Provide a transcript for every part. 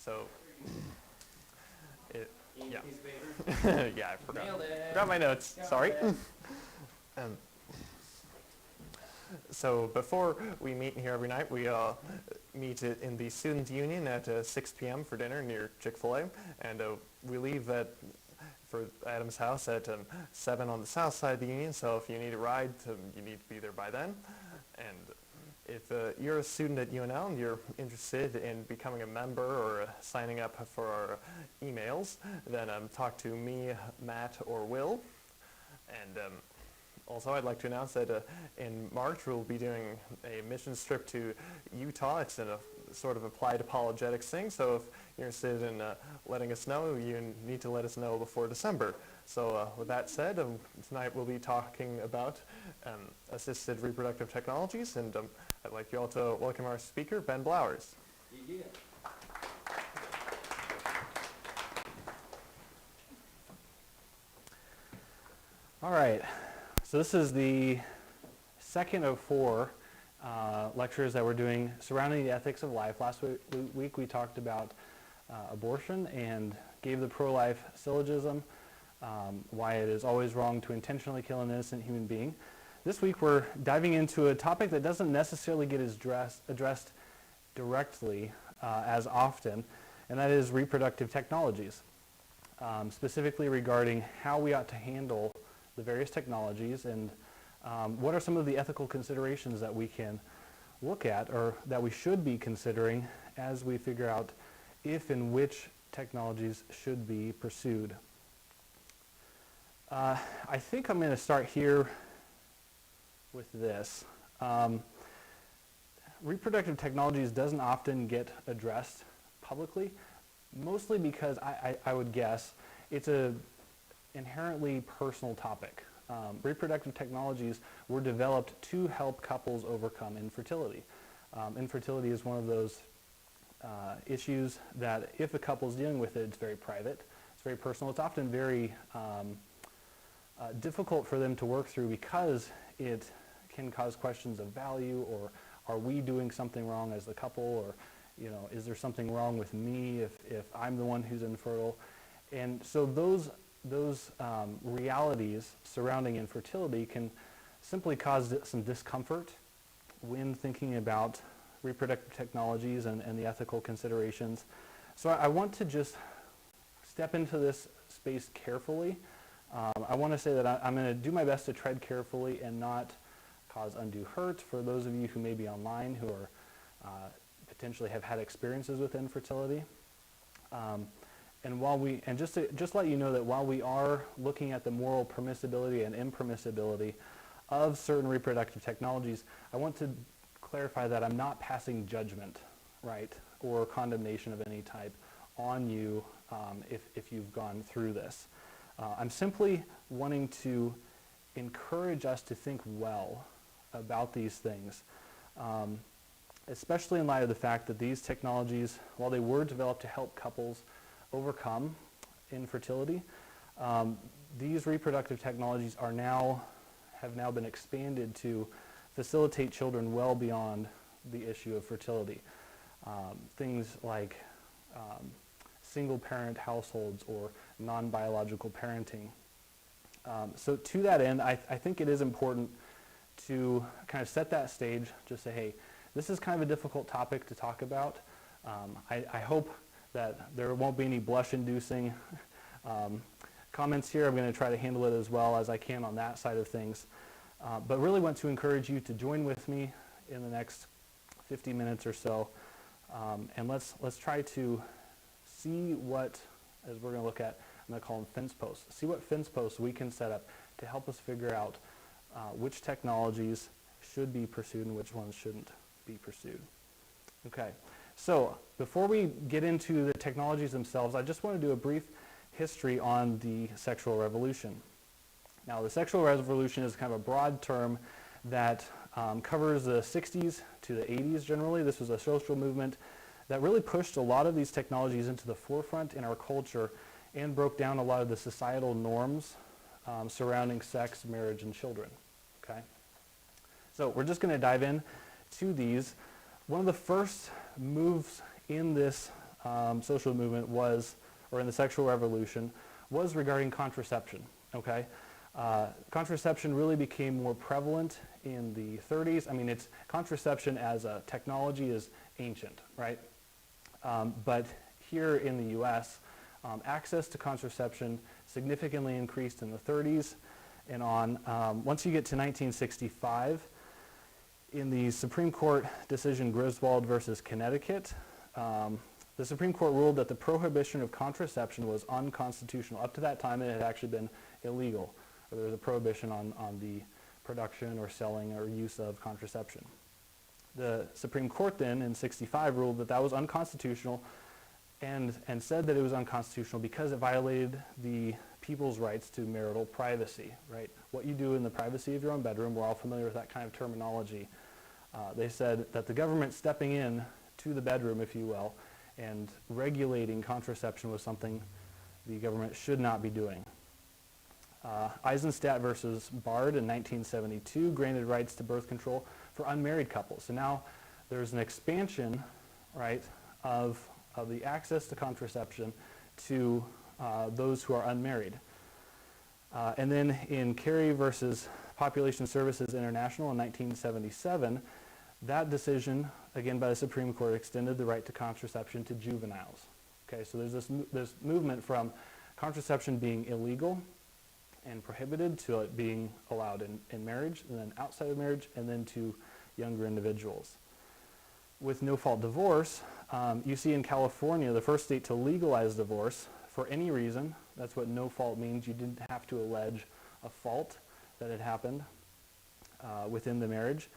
So, yeah. Piece of paper. Yeah, I forgot. Nailed it. Forgot my notes. Got Sorry. it. So before we meet here every night, we meet in the Student Union at 6 p.m. for dinner near Chick-fil-A, and we leave for Adam's house at 7 on the south side of the Union, so if you need a ride, you need to be there by then. And if you're a student at UNL and you're interested in becoming a member or signing up for our emails, then talk to me, Matt, or Will. And also, I'd like to announce that in March we'll be doing a mission trip to Utah. It's in a sort of applied apologetics thing, so if you're interested in letting us know, you need to let us know before December. So with that said, tonight we'll be talking about assisted reproductive technologies, and I'd like you all to welcome our speaker, Ben Blowers. Yeah. All right. So this is the second of 4 lectures that we're doing surrounding the ethics of life. Last week we talked about abortion and gave the pro-life syllogism, why it is always wrong to intentionally kill an innocent human being. This week we're diving into a topic that doesn't necessarily get addressed directly as often, and that is reproductive technologies, specifically regarding how we ought to handle the various technologies and what are some of the ethical considerations that we can look at or that we should be considering as we figure out if and which technologies should be pursued. I think I'm going to start here with this. Reproductive technologies doesn't often get addressed publicly, mostly because I would guess it's an inherently personal topic. Reproductive technologies were developed to help couples overcome infertility. Infertility is one of those issues that if a couple is dealing with it, it's very private, it's very personal, it's often very difficult for them to work through because it can cause questions of value, or are we doing something wrong as the couple, or is there something wrong with me if I'm the one who's infertile? And so those realities surrounding infertility can simply cause some discomfort when thinking about reproductive technologies and the ethical considerations. So I want to just step into this space carefully. I want to say that I'm going to do my best to tread carefully and not cause undue hurt for those of you who may be online who are potentially have had experiences with infertility. And just to let you know that while we are looking at the moral permissibility and impermissibility of certain reproductive technologies, I want to clarify that I'm not passing judgment, right, or condemnation of any type on you if you've gone through this. I'm simply wanting to encourage us to think well about these things, especially in light of the fact that these technologies, while they were developed to help couples overcome infertility, these reproductive technologies have now been expanded to facilitate children well beyond the issue of fertility. Things like single-parent households or non-biological parenting. So to that end, I think it is important to kind of set that stage, just say, hey, this is kind of a difficult topic to talk about. I hope that there won't be any blush-inducing comments here. I'm going to try to handle it as well as I can on that side of things. But really want to encourage you to join with me in the next 50 minutes or so. And let's try to see what, as we're going to look at, I'm going to call them fence posts. See what fence posts we can set up to help us figure out which technologies should be pursued and which ones shouldn't be pursued. Okay. So before we get into the technologies themselves, I just want to do a brief history on the sexual revolution. Now, the sexual revolution is kind of a broad term that covers the 60s to the 80s generally. This was a social movement that really pushed a lot of these technologies into the forefront in our culture and broke down a lot of the societal norms surrounding sex, marriage, and children. Okay? So we're just going to dive in to these. One of the first moves in this social movement was, or in the sexual revolution, was regarding contraception, okay? Contraception really became more prevalent in the 30s. I mean, contraception as a technology is ancient, right? But here in the US, access to contraception significantly increased in the 30s and on. Once you get to 1965, in the Supreme Court decision Griswold versus Connecticut, the Supreme Court ruled that the prohibition of contraception was unconstitutional. Up to that time, it had actually been illegal. There was a prohibition on the production or selling or use of contraception. The Supreme Court then, in 65, ruled that that was unconstitutional and said that it was unconstitutional because it violated the people's rights to marital privacy, right? What you do in the privacy of your own bedroom, we're all familiar with that kind of terminology. They said that the government stepping in to the bedroom, if you will, and regulating contraception was something the government should not be doing. Eisenstadt versus Bard in 1972 granted rights to birth control for unmarried couples. So now there's an expansion, right, of the access to contraception to those who are unmarried. And then in Carey versus Population Services International in 1977, that decision, again by the Supreme Court, extended the right to contraception to juveniles. Okay, so there's this movement from contraception being illegal and prohibited to it being allowed in marriage, and then outside of marriage, and then to younger individuals. With no-fault divorce, you see in California, the first state to legalize divorce for any reason. That's what no-fault means. You didn't have to allege a fault that had happened within the marriage.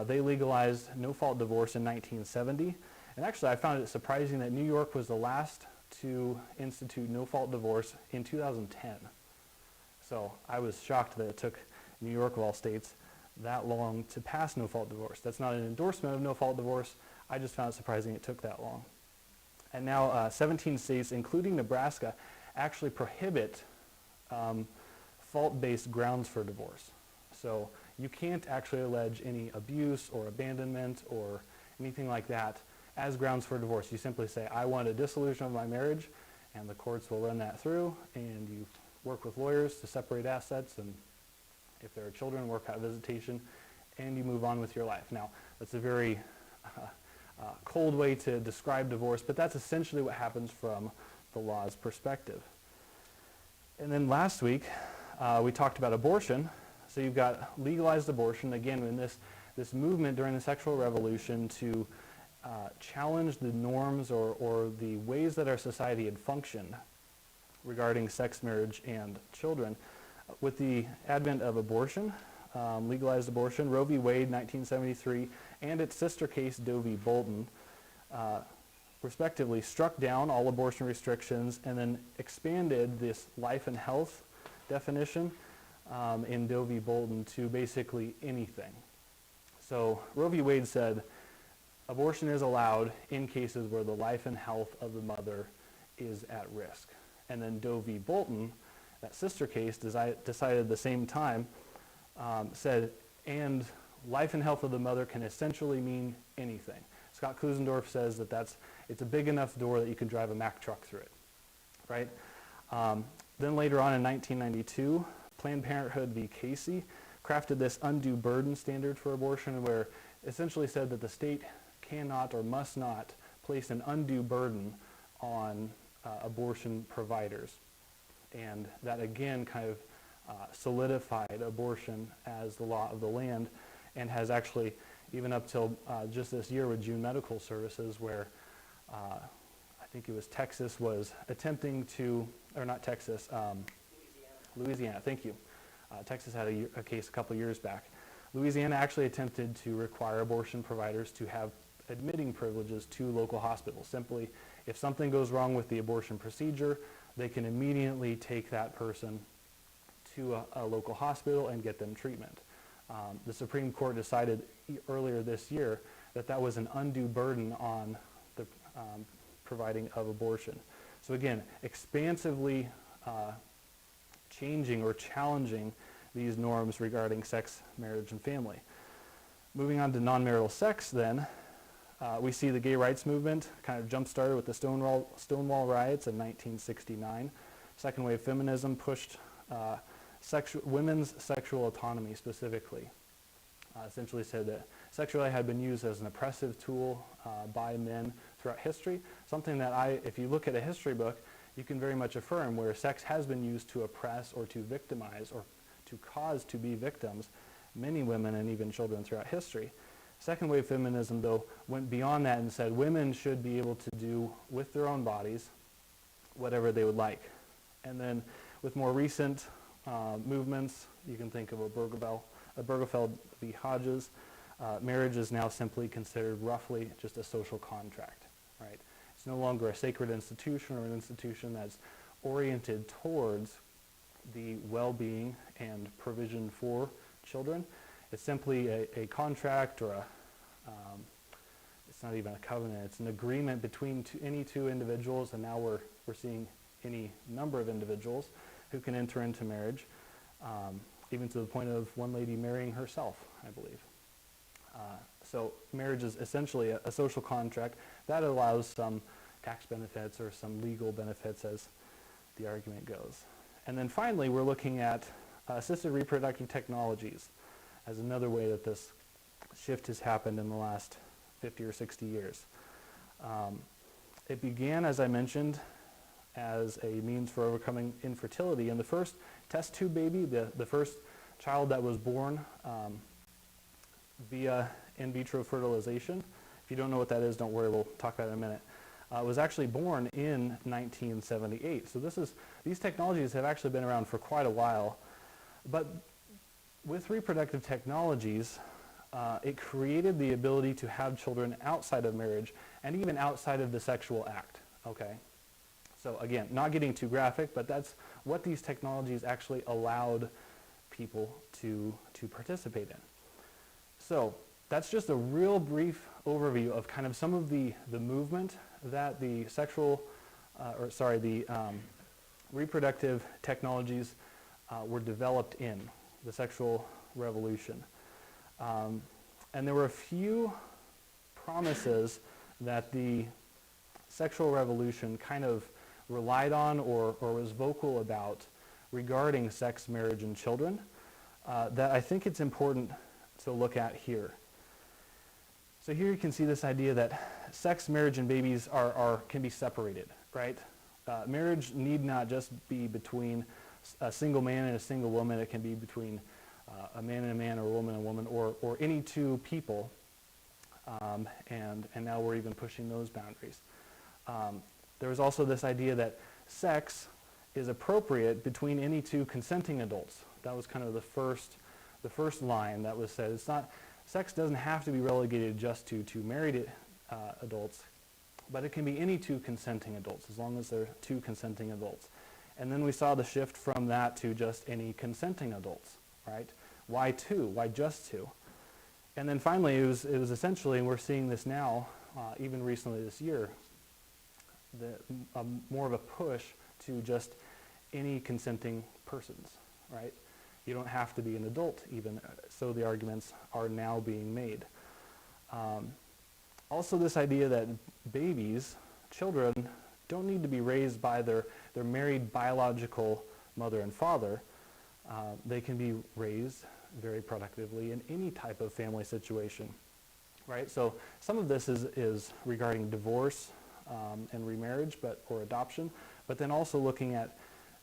They legalized no-fault divorce in 1970. And actually, I found it surprising that New York was the last to institute no-fault divorce in 2010. So I was shocked that it took New York, of all states, that long to pass no-fault divorce. That's not an endorsement of no-fault divorce. I just found it surprising it took that long. And now 17 states, including Nebraska, actually prohibit fault-based grounds for divorce. So you can't actually allege any abuse or abandonment or anything like that as grounds for divorce. You simply say, I want a dissolution of my marriage, and the courts will run that through, and you work with lawyers to separate assets, and if there are children, work out visitation, and you move on with your life. Now, that's a very cold way to describe divorce, but that's essentially what happens from the law's perspective. And then last week, we talked about abortion. So you've got legalized abortion, again, in this movement during the sexual revolution to challenge the norms or the ways that our society had functioned regarding sex, marriage, and children. With the advent of abortion, legalized abortion, Roe v. Wade, 1973, and its sister case, Doe v. Bolton, respectively struck down all abortion restrictions and then expanded this life and health definition in Doe v. Bolton to basically anything. So Roe v. Wade said abortion is allowed in cases where the life and health of the mother is at risk. And then Doe v. Bolton, that sister case, decided at the same time, said, and life and health of the mother can essentially mean anything. Scott Klusendorf says that it's a big enough door that you can drive a Mack truck through it, right? Then later on in 1992, Planned Parenthood v. Casey crafted this undue burden standard for abortion, where essentially said that the state cannot or must not place an undue burden on abortion providers. And that again kind of solidified abortion as the law of the land, and has actually, even up till just this year with June Medical Services, where I think it was Texas was attempting to, or not Texas, Louisiana, thank you. Texas had a case a couple years back. Louisiana actually attempted to require abortion providers to have admitting privileges to local hospitals. Simply, if something goes wrong with the abortion procedure, they can immediately take that person to a local hospital and get them treatment. The Supreme Court decided earlier this year that that was an undue burden on the providing of abortion. So again, expansively changing or challenging these norms regarding sex, marriage, and family. Moving on to non-marital sex then, we see the gay rights movement kind of jump-started with the Stonewall riots in 1969. Second wave feminism pushed women's sexual autonomy specifically. Essentially said that sexuality had been used as an oppressive tool by men throughout history, something that if you look at a history book, you can very much affirm where sex has been used to oppress or to victimize or to cause to be victims many women and even children throughout history. Second wave feminism, though, went beyond that and said women should be able to do with their own bodies whatever they would like. And then with more recent movements, you can think of Obergefell v. Hodges. Marriage is now simply considered roughly just a social contract, right? It's no longer a sacred institution or an institution that's oriented towards the well-being and provision for children. It's simply a contract or it's not even a covenant, it's an agreement between any two individuals, and now we're seeing any number of individuals who can enter into marriage, even to the point of one lady marrying herself, I believe. So marriage is essentially a social contract that allows some tax benefits or some legal benefits as the argument goes. And then finally, we're looking at assisted reproductive technologies as another way that this shift has happened in the last 50 or 60 years. It began, as I mentioned, as a means for overcoming infertility. And the first test tube baby, the first child that was born via in vitro fertilization, if you don't know what that is, don't worry, we'll talk about it in a minute, was actually born in 1978. So these technologies have actually been around for quite a while. But with reproductive technologies, it created the ability to have children outside of marriage and even outside of the sexual act, okay? So again, not getting too graphic, but that's what these technologies actually allowed people to participate in. So that's just a real brief overview of kind of some of the movement that the reproductive technologies were developed in, the sexual revolution. And there were a few promises that the sexual revolution kind of relied on or was vocal about regarding sex, marriage, and children that I think it's important to look at here. So here you can see this idea that sex, marriage, and babies can be separated, right? Marriage need not just be between a single man and a single woman. It can be between a man and a man, or a woman and a woman, or any two people. And now we're even pushing those boundaries. There was also this idea that sex is appropriate between any two consenting adults. That was kind of the first line that was said. It's not, sex doesn't have to be relegated just to married adults, but it can be any two consenting adults, as long as they're two consenting adults. And then we saw the shift from that to just any consenting adults, right? Why two? Why just two? And then finally, it was essentially, and we're seeing this now, even recently this year, more of a push to just any consenting persons, right? You don't have to be an adult even, so the arguments are now being made. Also this idea that babies, children, don't need to be raised by their married biological mother and father. They can be raised very productively in any type of family situation, right? So some of this is regarding divorce and remarriage, or adoption, but then also looking at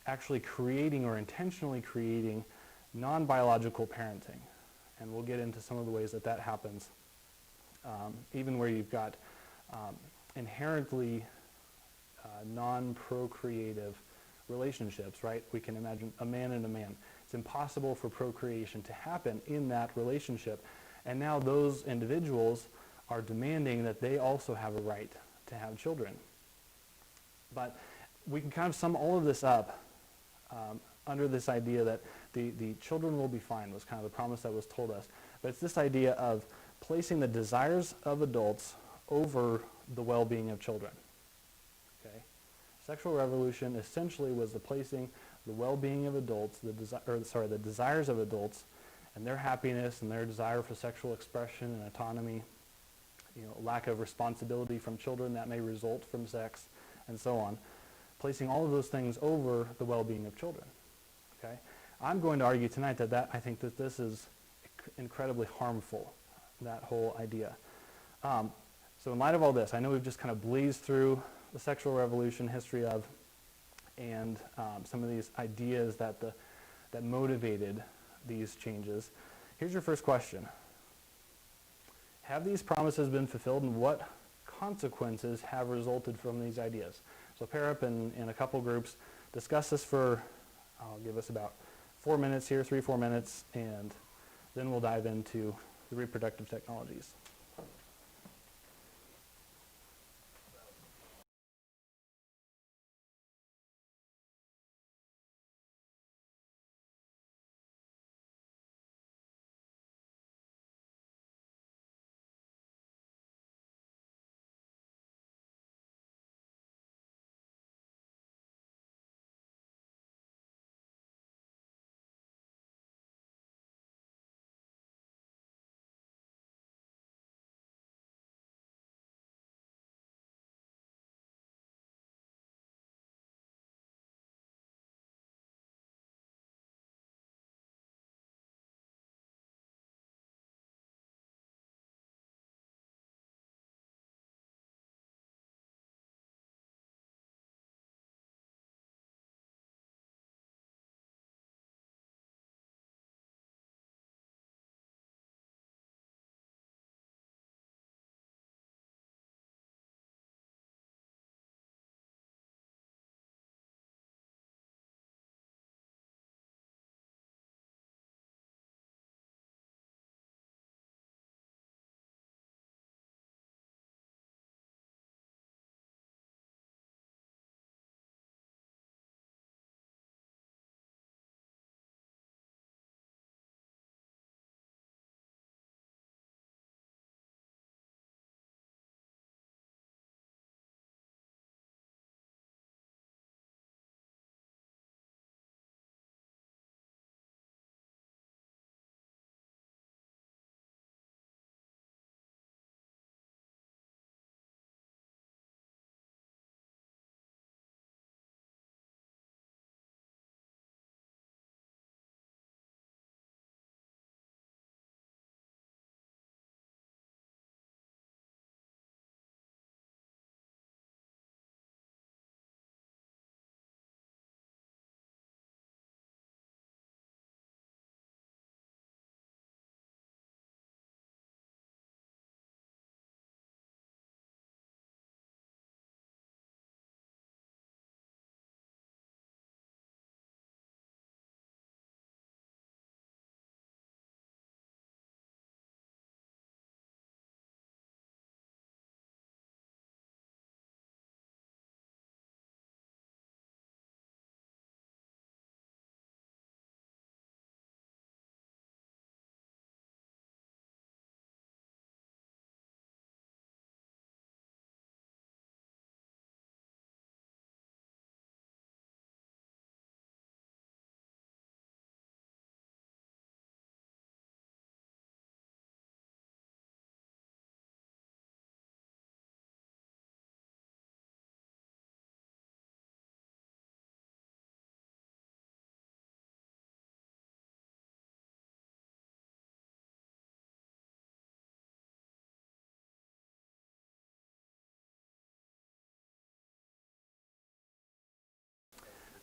actually creating or intentionally creating non-biological parenting. And we'll get into some of the ways that happens, even where you've got inherently non-procreative relationships, right? We can imagine a man and a man. It's impossible for procreation to happen in that relationship. And now those individuals are demanding that they also have a right to have children. But we can kind of sum all of this up under this idea that the children will be fine was kind of the promise that was told us. But it's this idea of placing the desires of adults over the well-being of children. Okay? Sexual revolution essentially was the placing the well-being of adults, the desires of adults, and their happiness and their desire for sexual expression and autonomy lack of responsibility from children that may result from sex, and so on, placing all of those things over the well-being of children. Okay? I'm going to argue tonight that I think that this is incredibly harmful, that whole idea. So in light of all this, I know we've just kind of blazed through the sexual revolution, history of, and some of these ideas that motivated these changes. Here's your first question. Have these promises been fulfilled, and what consequences have resulted from these ideas? So pair up in a couple groups, discuss this for, I'll give us about 4 minutes here, 3-4 minutes, and then we'll dive into the reproductive technologies.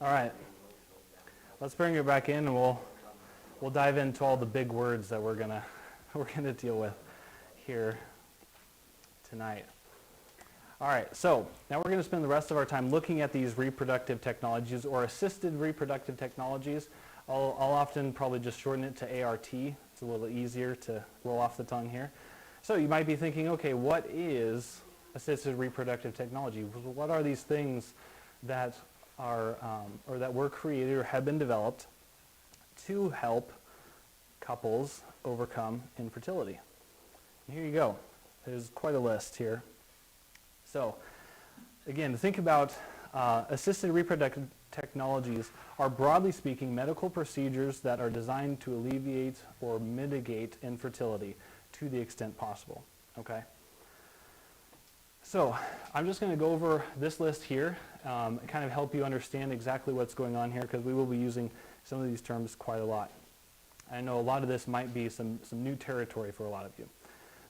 All right, let's bring it back in, and we'll dive into all the big words that we're gonna deal with here tonight. All right, so now we're going to spend the rest of our time looking at these reproductive technologies, or assisted reproductive technologies. I'll often probably just shorten it to ART. It's a little easier to roll off the tongue here. So you might be thinking, okay, what is assisted reproductive technology? What are these things that are, or that were created or have been developed to help couples overcome infertility? And here you go. There's quite a list here. So again, think about assisted reproductive technologies are, broadly speaking, medical procedures that are designed to alleviate or mitigate infertility to the extent possible. Okay? So I'm just going to go over this list here and kind of help you understand exactly what's going on here, because we will be using some of these terms quite a lot. I know a lot of this might be some new territory for a lot of you.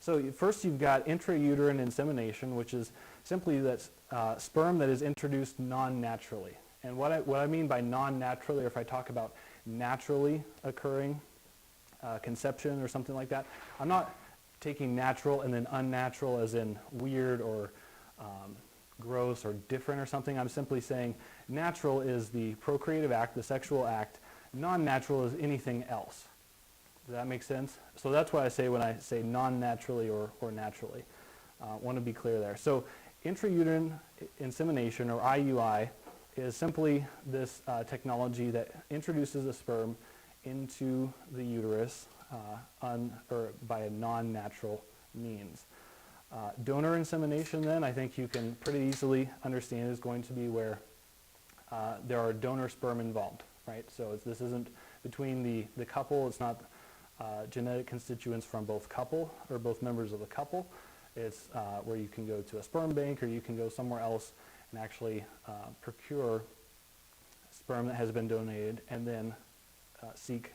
So first you've got intrauterine insemination, which is simply that sperm that is introduced non-naturally. And what I mean by non-naturally, or if I talk about naturally occurring conception or something like that, I'm not taking natural and then unnatural as in weird or gross or different or something. I'm simply saying natural is the procreative act, the sexual act. Non-natural is anything else. Does that make sense? So that's what I say when I say non-naturally or naturally. Want to be clear there. So intrauterine insemination, or IUI, is simply this technology that introduces a sperm into the uterus or by a non-natural means. Donor insemination, then, I think you can pretty easily understand, is going to be where there are donor sperm involved, right? So this isn't between the couple. It's not genetic constituents from both couple or both members of the couple. It's where you can go to a sperm bank, or you can go somewhere else and actually procure sperm that has been donated and then seek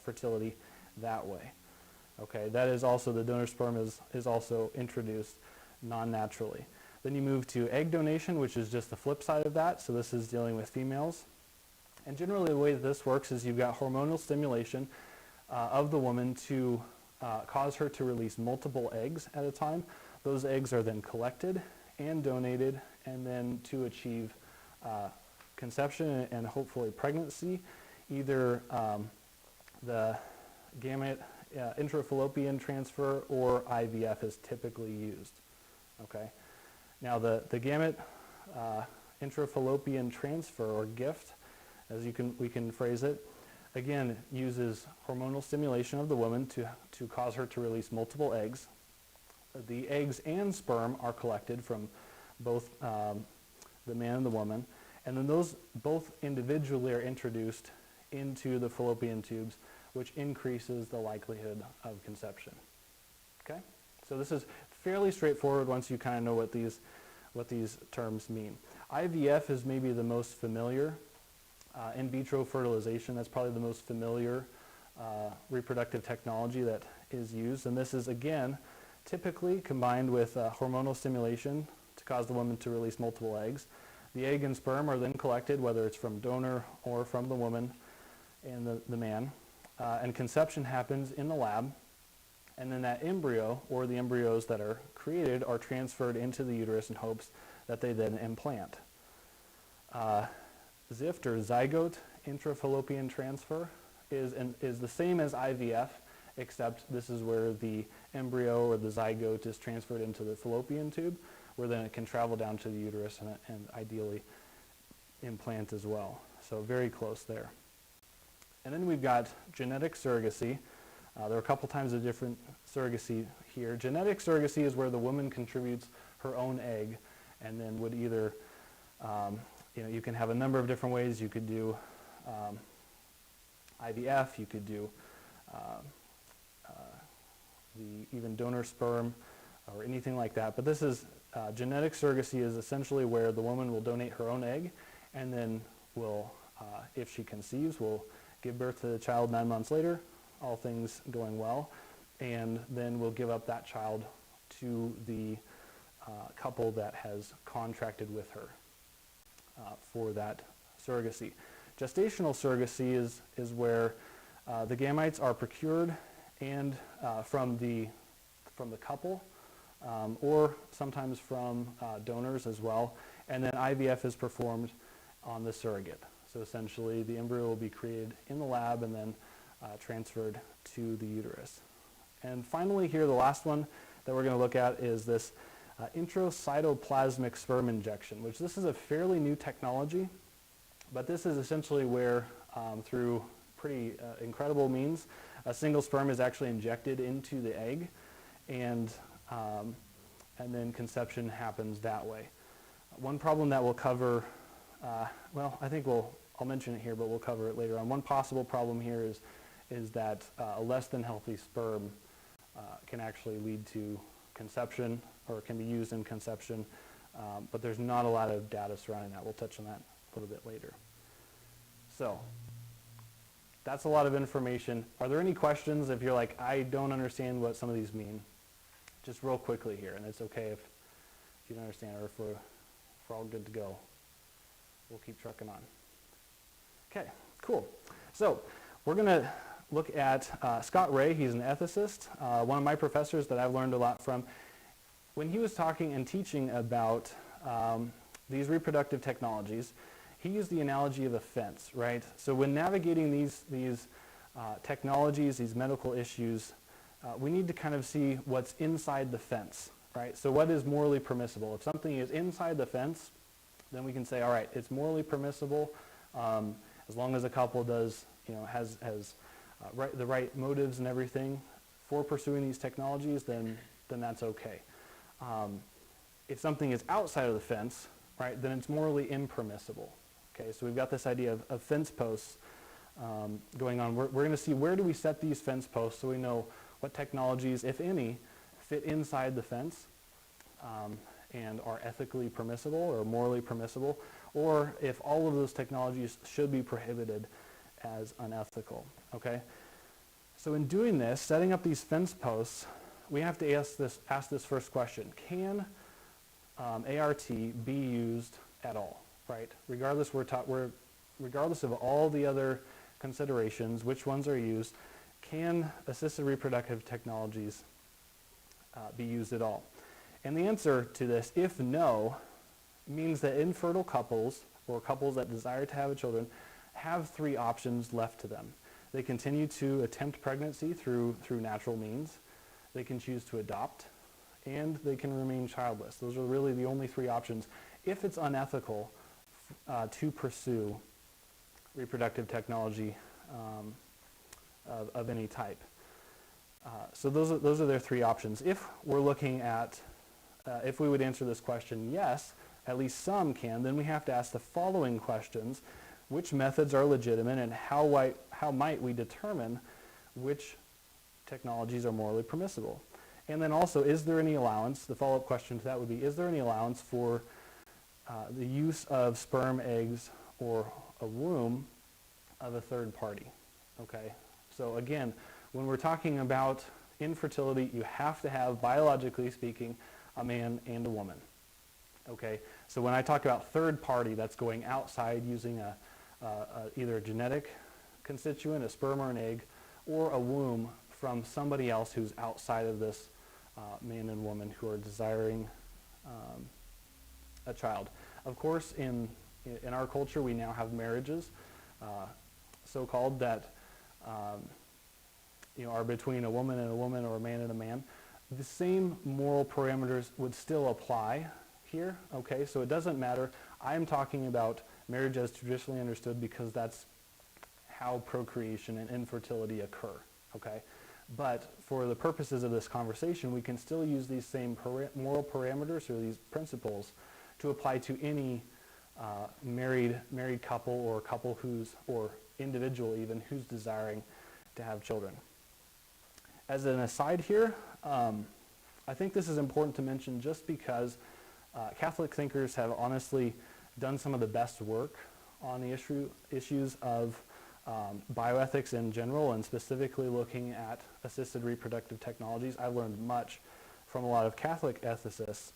fertility that way. Okay, that is also, the donor sperm is also introduced non-naturally. Then you move to egg donation, which is just the flip side of that. So this is dealing with females. And generally the way that this works is you've got hormonal stimulation of the woman to cause her to release multiple eggs at a time. Those eggs are then collected and donated, and then to achieve conception and hopefully pregnancy. Either the gamete intrafallopian transfer or IVF is typically used. Okay. Now the gamete intrafallopian transfer, or gift, as we can phrase it, again uses hormonal stimulation of the woman to cause her to release multiple eggs. The eggs and sperm are collected from both the man and the woman, and then those both individually are introduced into the fallopian tubes, which increases the likelihood of conception. Okay? So this is fairly straightforward once you kind of know what these terms mean. IVF is maybe the most familiar. In vitro fertilization, that's probably the most familiar reproductive technology that is used. And this is, again, typically combined with hormonal stimulation to cause the woman to release multiple eggs. The egg and sperm are then collected, whether it's from donor or from the woman and the man. And conception happens in the lab. And then that embryo, or the embryos that are created, are transferred into the uterus in hopes that they then implant. ZIFT, or zygote intrafallopian transfer, is the same as IVF, except this is where the embryo or the zygote is transferred into the fallopian tube, where then it can travel down to the uterus and ideally implant as well. So very close there. And then we've got genetic surrogacy. There are a couple types of different surrogacy here. Genetic surrogacy is where the woman contributes her own egg, and then would either, you can have a number of different ways. You could do IVF, you could do even donor sperm or anything like that. But this is, genetic surrogacy is essentially where the woman will donate her own egg, and then will, if she conceives, will give birth to the child 9 months later, all things going well, and then we'll give up that child to the couple that has contracted with her for that surrogacy. Gestational surrogacy is where the gametes are procured and from the couple, or sometimes from donors as well, and then IVF is performed on the surrogate. So essentially the embryo will be created in the lab and then transferred to the uterus. And finally here, the last one that we're going to look at is this intracytoplasmic sperm injection, which this is a fairly new technology, but this is essentially where through pretty incredible means, a single sperm is actually injected into the egg, and then conception happens that way. One problem that we'll cover, I think I'll mention it here, but we'll cover it later on. One possible problem here is that a less than healthy sperm can actually lead to conception, or can be used in conception, but there's not a lot of data surrounding that. We'll touch on that a little bit later. So that's a lot of information. Are there any questions if you're like, I don't understand what some of these mean? Just real quickly here, and it's okay if you don't understand, or if we're all good to go. We'll keep trucking on. Okay, cool. So we're going to look at Scott Ray. He's an ethicist, one of my professors that I've learned a lot from. When he was talking and teaching about these reproductive technologies, he used the analogy of a fence, right? So when navigating these technologies, these medical issues, we need to kind of see what's inside the fence, right? So what is morally permissible? If something is inside the fence, then we can say, all right, it's morally permissible as long as a couple does, has the right motives and everything for pursuing these technologies, then that's okay. If something is outside of the fence, right, then it's morally impermissible. Okay, so we've got this idea of fence posts going on. We're going to see where do we set these fence posts so we know what technologies, if any, fit inside the fence and are ethically permissible or morally permissible, or if all of those technologies should be prohibited as unethical. Okay, so in doing this, setting up these fence posts, we have to ask this first question: can ART be used at all? Right? Regardless of all the other considerations, which ones are used, can assisted reproductive technologies be used at all? And the answer to this, if no, means that infertile couples or couples that desire to have children have three options left to them. They continue to attempt pregnancy through natural means, they can choose to adopt, and they can remain childless. Those are really the only three options if it's unethical to pursue reproductive technology of any type. So those are their three options. If we're looking at, if we would answer this question, yes, at least some can, then we have to ask the following questions: which methods are legitimate, and how might we determine which technologies are morally permissible? And then also, is there any allowance, the follow-up question to that would be, is there any allowance for the use of sperm, eggs, or a womb of a third party? Okay, so again, when we're talking about infertility, you have to have, biologically speaking, a man and a woman. Okay, so when I talk about third party, that's going outside using either a genetic constituent, a sperm or an egg, or a womb from somebody else who's outside of this man and woman who are desiring a child. Of course, in our culture, we now have marriages, so-called, that are between a woman and a woman or a man and a man. The same moral parameters would still apply here. Okay, so it doesn't matter. I'm talking about marriage as traditionally understood because that's how procreation and infertility occur. Okay, but for the purposes of this conversation, we can still use these same moral parameters or these principles to apply to any married couple or couple or individual even who's desiring to have children. As an aside here, I think this is important to mention just because Catholic thinkers have honestly done some of the best work on the issues of bioethics in general, and specifically looking at assisted reproductive technologies. I've learned much from a lot of Catholic ethicists,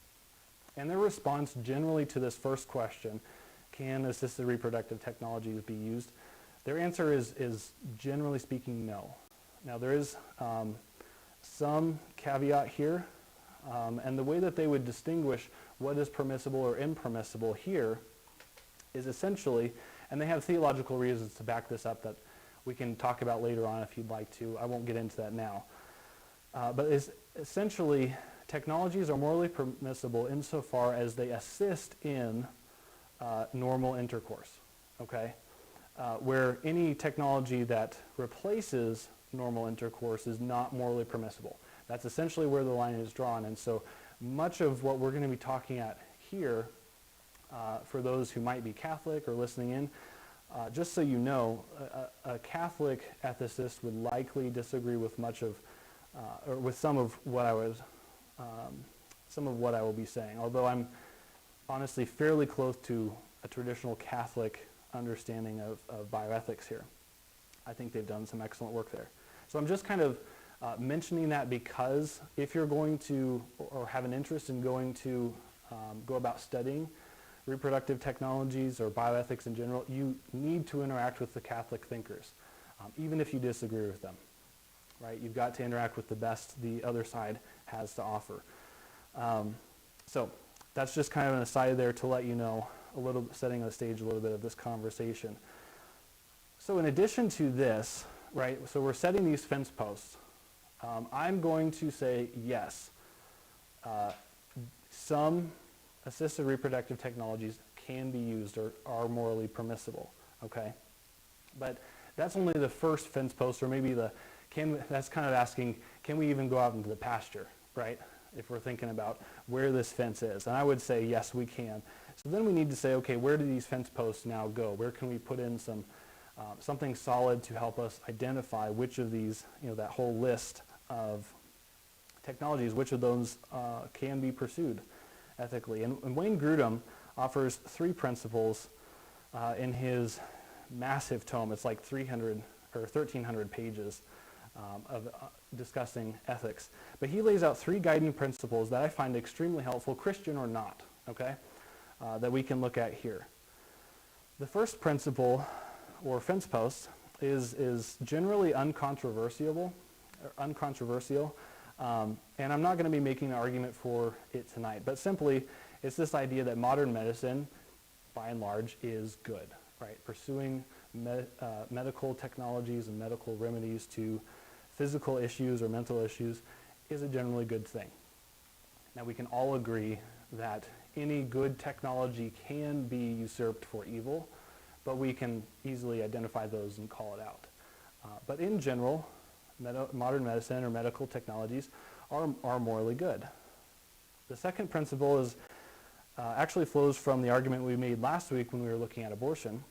and their response generally to this first question, can assisted reproductive technologies be used? Their answer is generally speaking no. Now there is some caveat here, and the way that they would distinguish what is permissible or impermissible here is essentially, and they have theological reasons to back this up that we can talk about later on if you'd like to. I won't get into that now. But essentially, technologies are morally permissible insofar as they assist in normal intercourse, okay? Where any technology that replaces normal intercourse is not morally permissible. That's essentially where the line is drawn. And so much of what we're going to be talking at here, for those who might be Catholic or listening in, just so you know, a Catholic ethicist would likely disagree with much of, or with some of what I was some of what I will be saying, although I'm honestly fairly close to a traditional Catholic understanding of bioethics here. I think they've done some excellent work there. So I'm just kind of mentioning that because if you're going to, or have an interest in going to go about studying reproductive technologies or bioethics in general, you need to interact with the Catholic thinkers, even if you disagree with them, right? You've got to interact with the best the other side has to offer. So that's just kind of an aside there to let you know, setting the stage a little bit of this conversation. So in addition to this, right, so we're setting these fence posts. I'm going to say yes, some assisted reproductive technologies can be used or are morally permissible, okay? But that's only the first fence post, or maybe that's kind of asking, can we even go out into the pasture, right? If we're thinking about where this fence is. And I would say, yes, we can. So then we need to say, okay, where do these fence posts now go? Where can we put in something solid to help us identify which of these, that whole list of technologies, which of those can be pursued ethically? And Wayne Grudem offers 3 principles in his massive tome. It's like 300 or 1,300 pages of discussing ethics. But he lays out 3 guiding principles that I find extremely helpful, Christian or not, okay, that we can look at here. The first principle, or fence post, is generally uncontroversial, and I'm not going to be making an argument for it tonight, but simply it's this idea that modern medicine, by and large, is good, right? Pursuing medical technologies and medical remedies to physical issues or mental issues is a generally good thing. Now we can all agree that any good technology can be usurped for evil, but we can easily identify those and call it out. But in general, modern medicine or medical technologies are morally good. The second principle is actually flows from the argument we made last week when we were looking at abortion.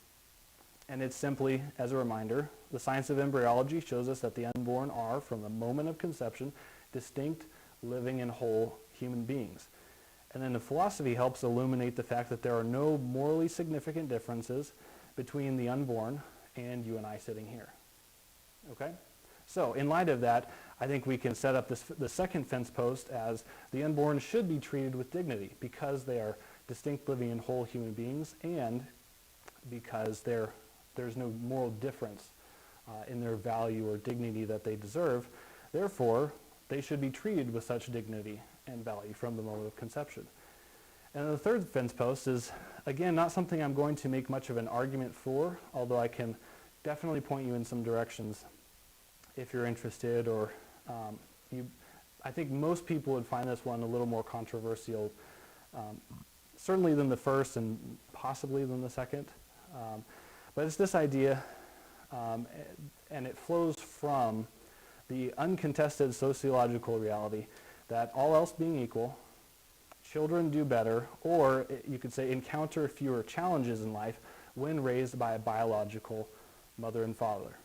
And it's simply, as a reminder, the science of embryology shows us that the unborn are, from the moment of conception, distinct, living, and whole human beings. And then the philosophy helps illuminate the fact that there are no morally significant differences between the unborn and you and I sitting here. Okay? So, in light of that, I think we can set up the second fence post as the unborn should be treated with dignity because they are distinct, living, and whole human beings, and because there's no moral difference in their value or dignity that they deserve. Therefore, they should be treated with such dignity and value from the moment of conception. And the third fence post is, again, not something I'm going to make much of an argument for, although I can definitely point you in some directions if you're interested, or I think most people would find this one a little more controversial, certainly than the first and possibly than the second. But it's this idea, and it flows from the uncontested sociological reality that all else being equal, children do better, or you could say encounter fewer challenges in life when raised by a biological mother and father.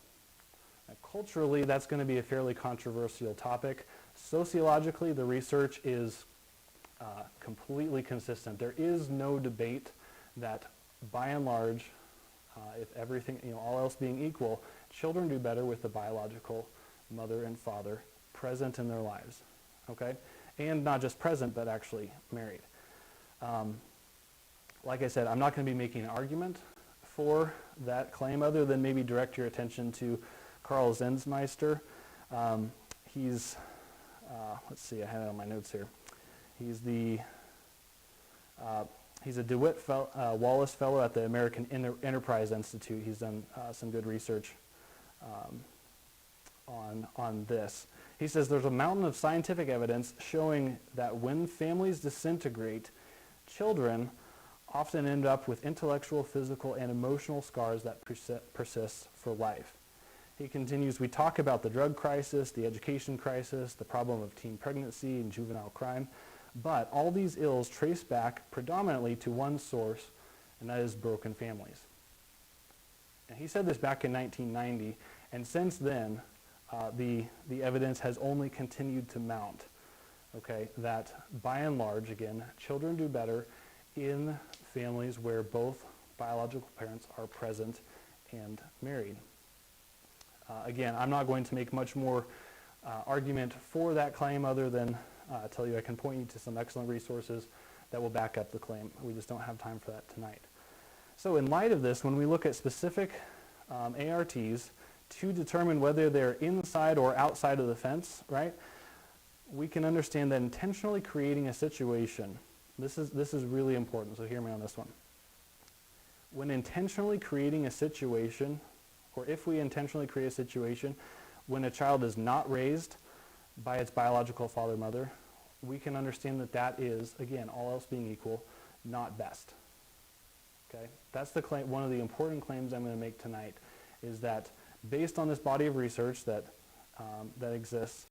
Now, culturally, that's going to be a fairly controversial topic. Sociologically, the research is completely consistent. There is no debate that, by and large, if everything, all else being equal, children do better with the biological mother and father present in their lives, okay? And not just present, but actually married. Like I said, I'm not going to be making an argument for that claim other than maybe direct your attention to Carl Zensmeister. He's, let's see, I have it on my notes here. He's a DeWitt Wallace Fellow at the American Enterprise Institute. He's done some good research on this. He says there's a mountain of scientific evidence showing that when families disintegrate, children often end up with intellectual, physical, and emotional scars that persist for life. He continues, we talk about the drug crisis, the education crisis, the problem of teen pregnancy and juvenile crime, but all these ills trace back predominantly to one source, and that is broken families. And he said this back in 1990, and since then, the evidence has only continued to mount okay, that by and large, again, children do better in families where both biological parents are present and married. Again, I'm not going to make much more argument for that claim other than tell you I can point you to some excellent resources that will back up the claim. We just don't have time for that tonight. So in light of this, when we look at specific ARTs to determine whether they're inside or outside of the fence, right, we can understand that intentionally creating a situation, this is really important, so hear me on this one. When intentionally creating a situation, or if we intentionally create a situation when a child is not raised by its biological father or mother, we can understand that that is, again, all else being equal, not best. Okay? That's the claim, one of the important claims I'm going to make tonight, is that based on this body of research that exists,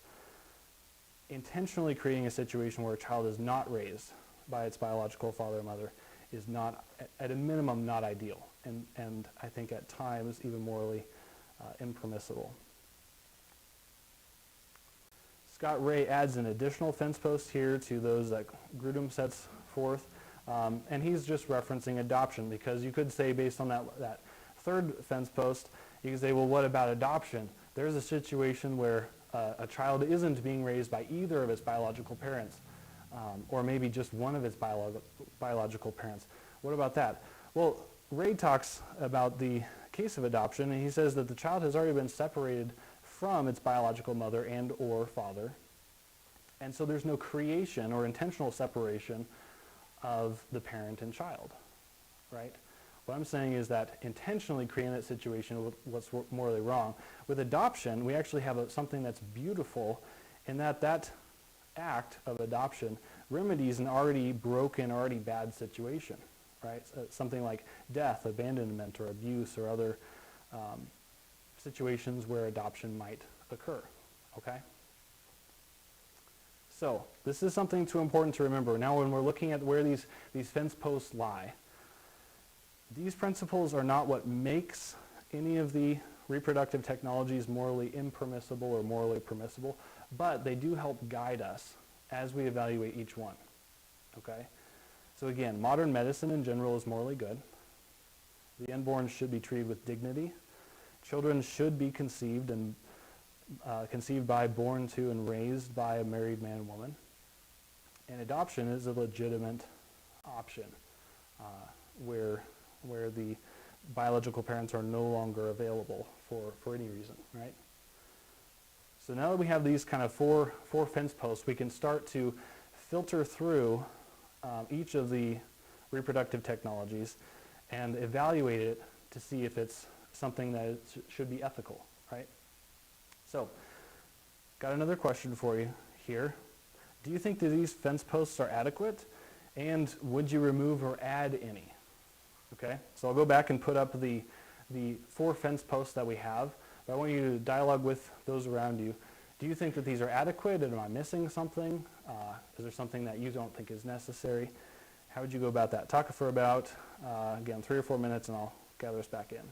intentionally creating a situation where a child is not raised by its biological father or mother is not, at a minimum, not ideal, and I think at times even morally impermissible. Scott Ray adds an additional fence post here to those that Grudem sets forth, and he's just referencing adoption, because you could say, based on that third fence post, you could say, well, what about adoption? There's a situation where a child isn't being raised by either of its biological parents, or maybe just one of its biological parents. What about that? Well, Ray talks about the case of adoption, and he says that the child has already been separated from its biological mother and or father, and so there's no creation or intentional separation of the parent and child, right? What I'm saying is that intentionally creating that situation was morally wrong. With adoption, we actually have something that's beautiful in that act of adoption remedies an already broken, already bad situation, right? So something like death, abandonment, or abuse, or other situations where adoption might occur, okay? So this is something too important to remember. Now when we're looking at where these fence posts lie, these principles are not what makes any of the reproductive technologies morally impermissible or morally permissible, but they do help guide us as we evaluate each one, okay? So again, modern medicine in general is morally good. The unborn should be treated with dignity. Children should be conceived by, born to, and raised by a married man and woman. And adoption is a legitimate option where the biological parents are no longer available for any reason, right? So now that we have these kind of four fence posts, we can start to filter through each of the reproductive technologies and evaluate it to see if it's something that should be ethical, right? So, got another question for you here. Do you think that these fence posts are adequate? And would you remove or add any? Okay, so I'll go back and put up the 4 fence posts that we have. But I want you to dialogue with those around you. Do you think that these are adequate? Am I missing something? Is there something that you don't think is necessary? How would you go about that? Talk for about, again, 3 or 4 minutes, and I'll gather us back in.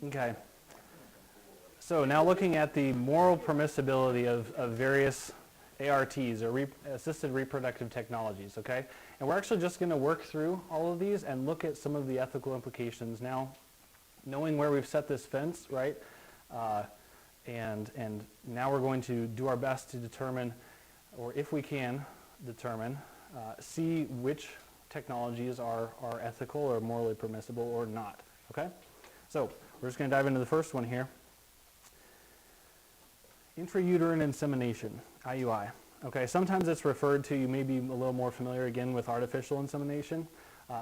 Okay. So now looking at the moral permissibility of various ARTs, or assisted reproductive technologies, okay? And we're actually just going to work through all of these and look at some of the ethical implications now, knowing where we've set this fence, right? And now we're going to do our best to determine, or if we can determine, see which technologies are ethical or morally permissible or not, okay? So we're just going to dive into the first one here. Intrauterine insemination, IUI. Okay, sometimes it's referred to, you may be a little more familiar again with artificial insemination.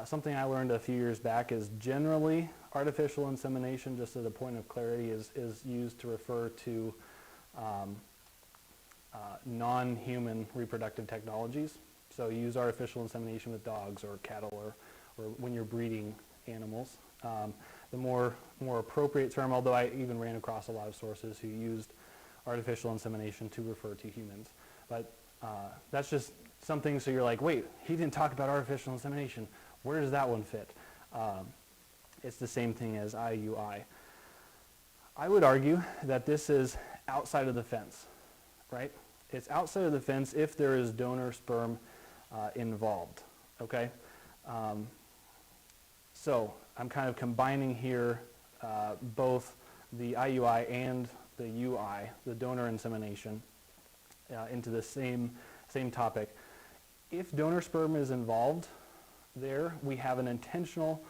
Something I learned a few years back is generally artificial insemination, just as a point of clarity, is used to refer to non-human reproductive technologies. So you use artificial insemination with dogs or cattle or when you're breeding animals. The more appropriate term, although I even ran across a lot of sources who used artificial insemination to refer to humans. But that's just something, so you're like, wait, he didn't talk about artificial insemination. Where does that one fit? It's the same thing as IUI. I would argue that this is outside of the fence, right? It's outside of the fence if there is donor sperm involved, okay? So I'm kind of combining here both the IUI and the UI, the donor insemination, into the same topic. If donor sperm is involved there, we have an intentional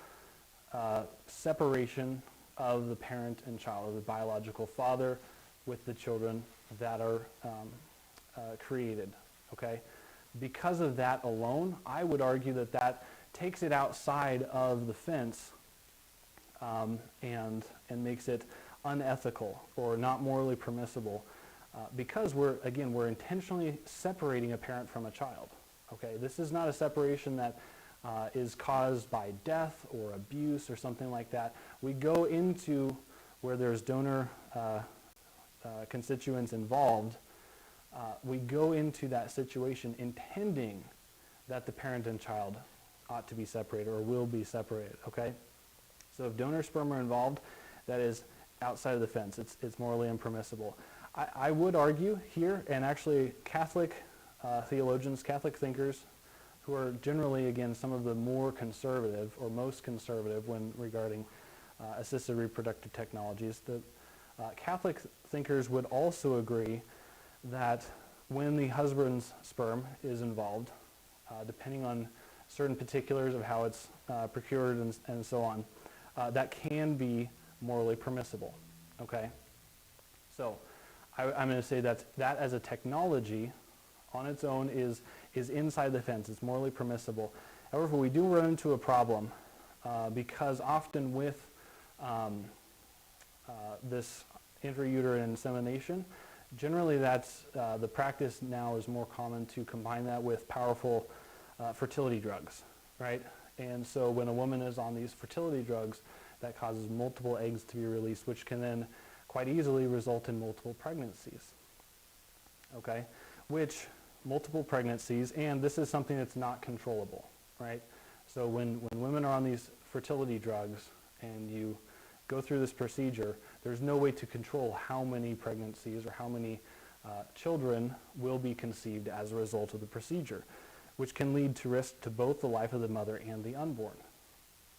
separation of the parent and child, or the biological father with the children that are created, okay? Because of that alone, I would argue that that takes it outside of the fence and makes it unethical or not morally permissible because we're intentionally separating a parent from a child. Okay, this is not a separation that is caused by death or abuse or something like that. We go into where there's donor constituents involved. We go into that situation intending that the parent and child ought to be separated or will be separated. Okay, so if donor sperm are involved, that is outside of the fence. It's morally impermissible. I would argue here, and actually Catholic theologians, Catholic thinkers, who are generally, again, some of the more conservative or most conservative when regarding assisted reproductive technologies, the Catholic thinkers would also agree that when the husband's sperm is involved, depending on certain particulars of how it's procured and so on, that can be morally permissible, okay? So I'm going to say that as a technology on its own is inside the fence. It's morally permissible. However, we do run into a problem because often with this intrauterine insemination, generally that's the practice now is more common to combine that with powerful fertility drugs, right? And so when a woman is on these fertility drugs, that causes multiple eggs to be released, which can then quite easily result in multiple pregnancies, okay? Which multiple pregnancies, and this is something that's not controllable, right? So when women are on these fertility drugs and you go through this procedure, there's no way to control how many pregnancies or how many children will be conceived as a result of the procedure, which can lead to risk to both the life of the mother and the unborn.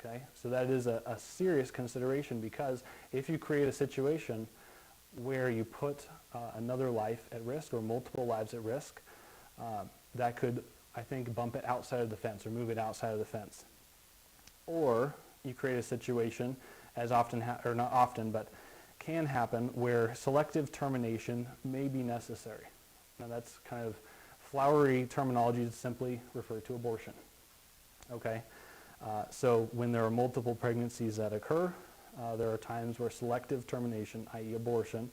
Okay, so that is a serious consideration, because if you create a situation where you put another life at risk or multiple lives at risk, that could, I think, bump it outside of the fence or move it outside of the fence. Or you create a situation, as often, or not often, but can happen, where selective termination may be necessary. Now that's kind of flowery terminology to simply refer to abortion. Okay. So when there are multiple pregnancies that occur, there are times where selective termination, i.e. abortion,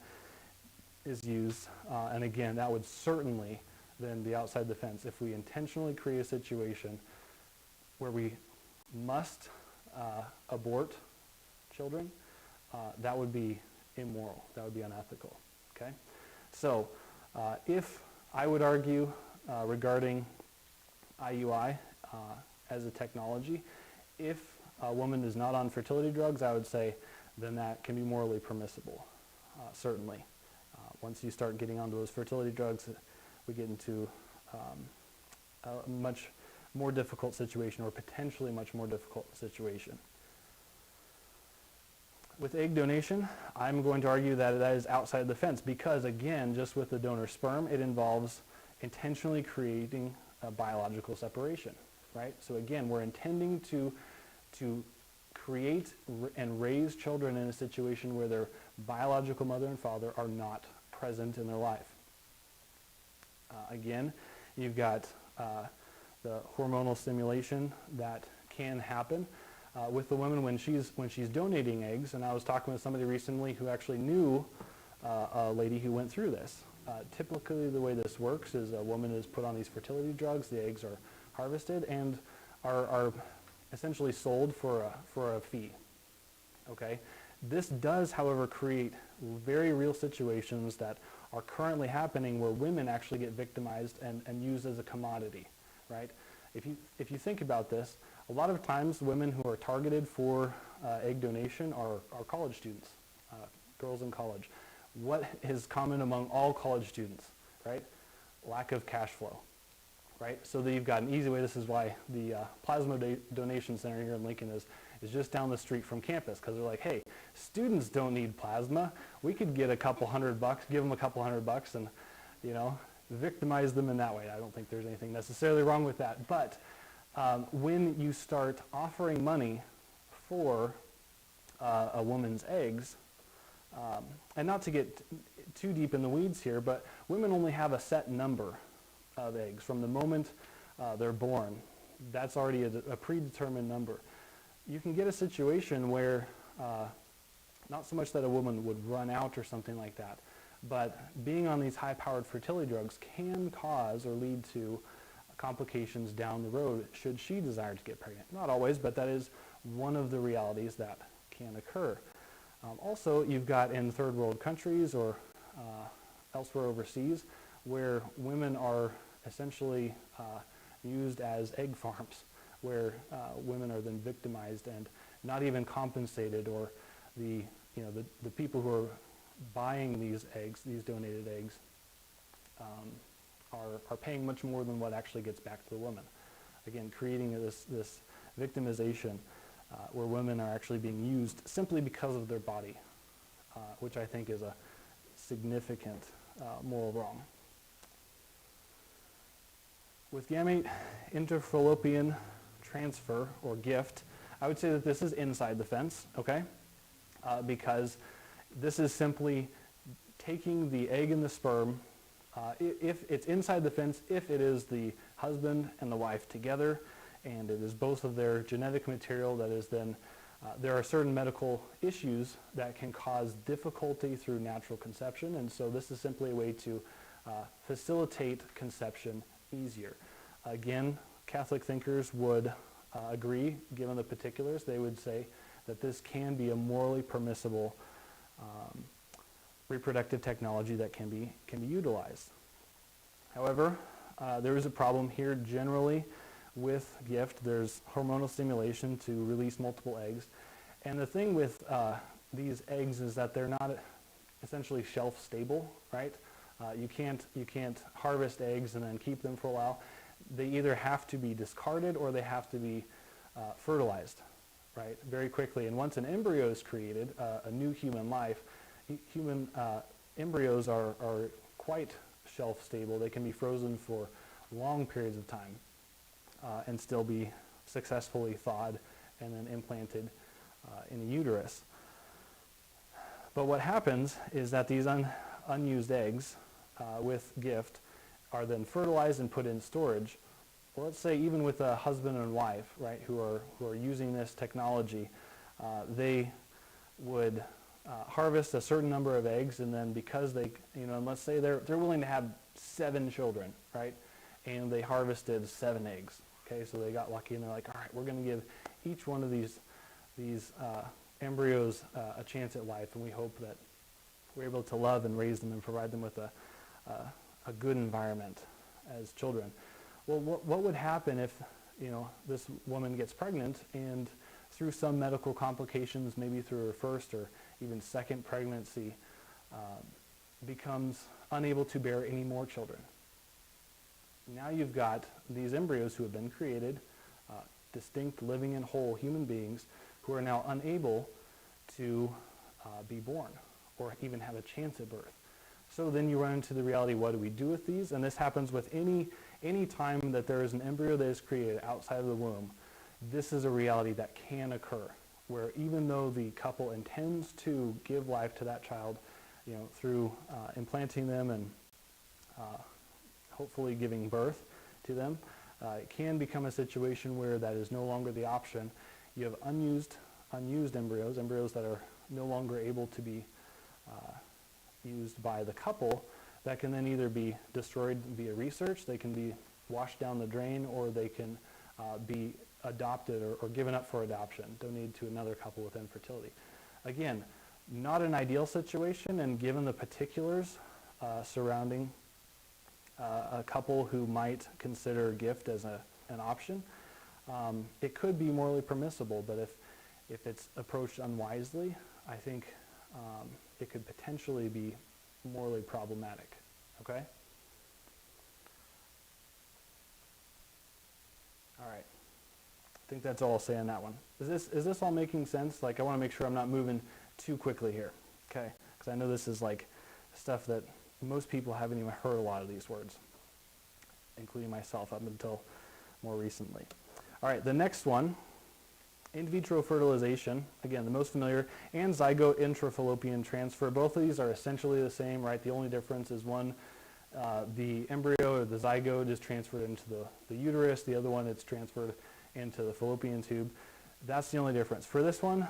is used. And again, that would certainly then be outside the fence. If we intentionally create a situation where we must abort children, that would be immoral. That would be unethical. Okay? So if I would argue regarding IUI as a technology, if a woman is not on fertility drugs, I would say then that can be morally permissible, certainly. Once you start getting onto those fertility drugs, we get into a much more difficult situation, or potentially much more difficult situation. With egg donation, I'm going to argue that that is outside the fence because, again, just with the donor sperm, it involves intentionally creating a biological separation, right? So again, we're intending to create and raise children in a situation where their biological mother and father are not present in their life. Again, you've got the hormonal stimulation that can happen with the woman when she's donating eggs. And I was talking with somebody recently who actually knew a lady who went through this. Typically, the way this works is a woman is put on these fertility drugs, the eggs are harvested and are essentially sold for a fee. Okay? This does, however, create very real situations that are currently happening where women actually get victimized and used as a commodity, right? If you think about this, a lot of times women who are targeted for egg donation are college students, girls in college. What is common among all college students, right? Lack of cash flow, right? So that you've got an easy way. This is why the Plasma Donation Center here in Lincoln is just down the street from campus, because they're like, hey, students don't need plasma. We could get a couple $100, give them a couple $100 and, you know, victimize them in that way. I don't think there's anything necessarily wrong with that. But when you start offering money for a woman's eggs, and not to get too deep in the weeds here, but women only have a set number of eggs from the moment they're born. That's already a predetermined number. You can get a situation where, not so much that a woman would run out or something like that, but being on these high-powered fertility drugs can cause or lead to complications down the road should she desire to get pregnant. Not always, but that is one of the realities that can occur. Also, you've got in third world countries or elsewhere overseas where women are essentially used as egg farms, where women are then victimized and not even compensated, or the people who are buying these eggs, these donated eggs, are paying much more than what actually gets back to the woman. Again, creating this victimization where women are actually being used simply because of their body, which I think is a significant moral wrong. With gamete interfallopian transfer or gift, I would say that this is inside the fence, okay? Because this is simply taking the egg and the sperm, if it's inside the fence, if it is the husband and the wife together, and it is both of their genetic material that is then, there are certain medical issues that can cause difficulty through natural conception, and so this is simply a way to facilitate conception easier. Again, Catholic thinkers would agree, given the particulars, they would say that this can be a morally permissible reproductive technology that can be utilized. However, there is a problem here generally with gift. There's hormonal stimulation to release multiple eggs, and the thing with these eggs is that they're not essentially shelf stable, right? You can't harvest eggs and then keep them for a while. They either have to be discarded or they have to be fertilized, right, very quickly. And once an embryo is created, a new human life, human embryos are quite shelf stable. They can be frozen for long periods of time and still be successfully thawed and then implanted in a uterus. But what happens is that these unused eggs with gift are then fertilized and put in storage. Well, let's say even with a husband and wife, right, who are using this technology, they would harvest a certain number of eggs, and then because they, and let's say they're willing to have 7 children, right, and they harvested 7 eggs. Okay, so they got lucky and they're like, all right, we're going to give each one of these embryos a chance at life, and we hope that we're able to love and raise them and provide them with a good environment as children. Well, what would happen if this woman gets pregnant and through some medical complications, maybe through her first or even second pregnancy, becomes unable to bear any more children. Now you've got these embryos who have been created, distinct, living, and whole human beings who are now unable to be born or even have a chance at birth. So then you run into the reality, what do we do with these? And this happens with any time that there is an embryo that is created outside of the womb. This is a reality that can occur, where even though the couple intends to give life to that child, through implanting them and hopefully giving birth to them, it can become a situation where that is no longer the option. You have unused embryos that are no longer able to be used by the couple, that can then either be destroyed via research, they can be washed down the drain, or they can be adopted or given up for adoption, donated to another couple with infertility. Again, not an ideal situation, and given the particulars surrounding a couple who might consider gift as an option, it could be morally permissible, but if it's approached unwisely, I think it could potentially be morally problematic. Okay? All right. I think that's all I'll say on that one. Is this all making sense? Like, I want to make sure I'm not moving too quickly here. Okay? Because I know this is like stuff that most people haven't even heard a lot of these words, including myself up until more recently. All right, the next one, in vitro fertilization, again, the most familiar, and zygote intrafallopian transfer. Both of these are essentially the same, right? The only difference is one, the embryo or the zygote is transferred into the uterus. The other one, it's transferred into the fallopian tube. That's the only difference. For this one,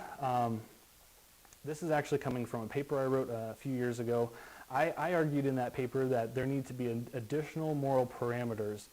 this is actually coming from a paper I wrote a few years ago. I argued in that paper that there need to be additional moral parameters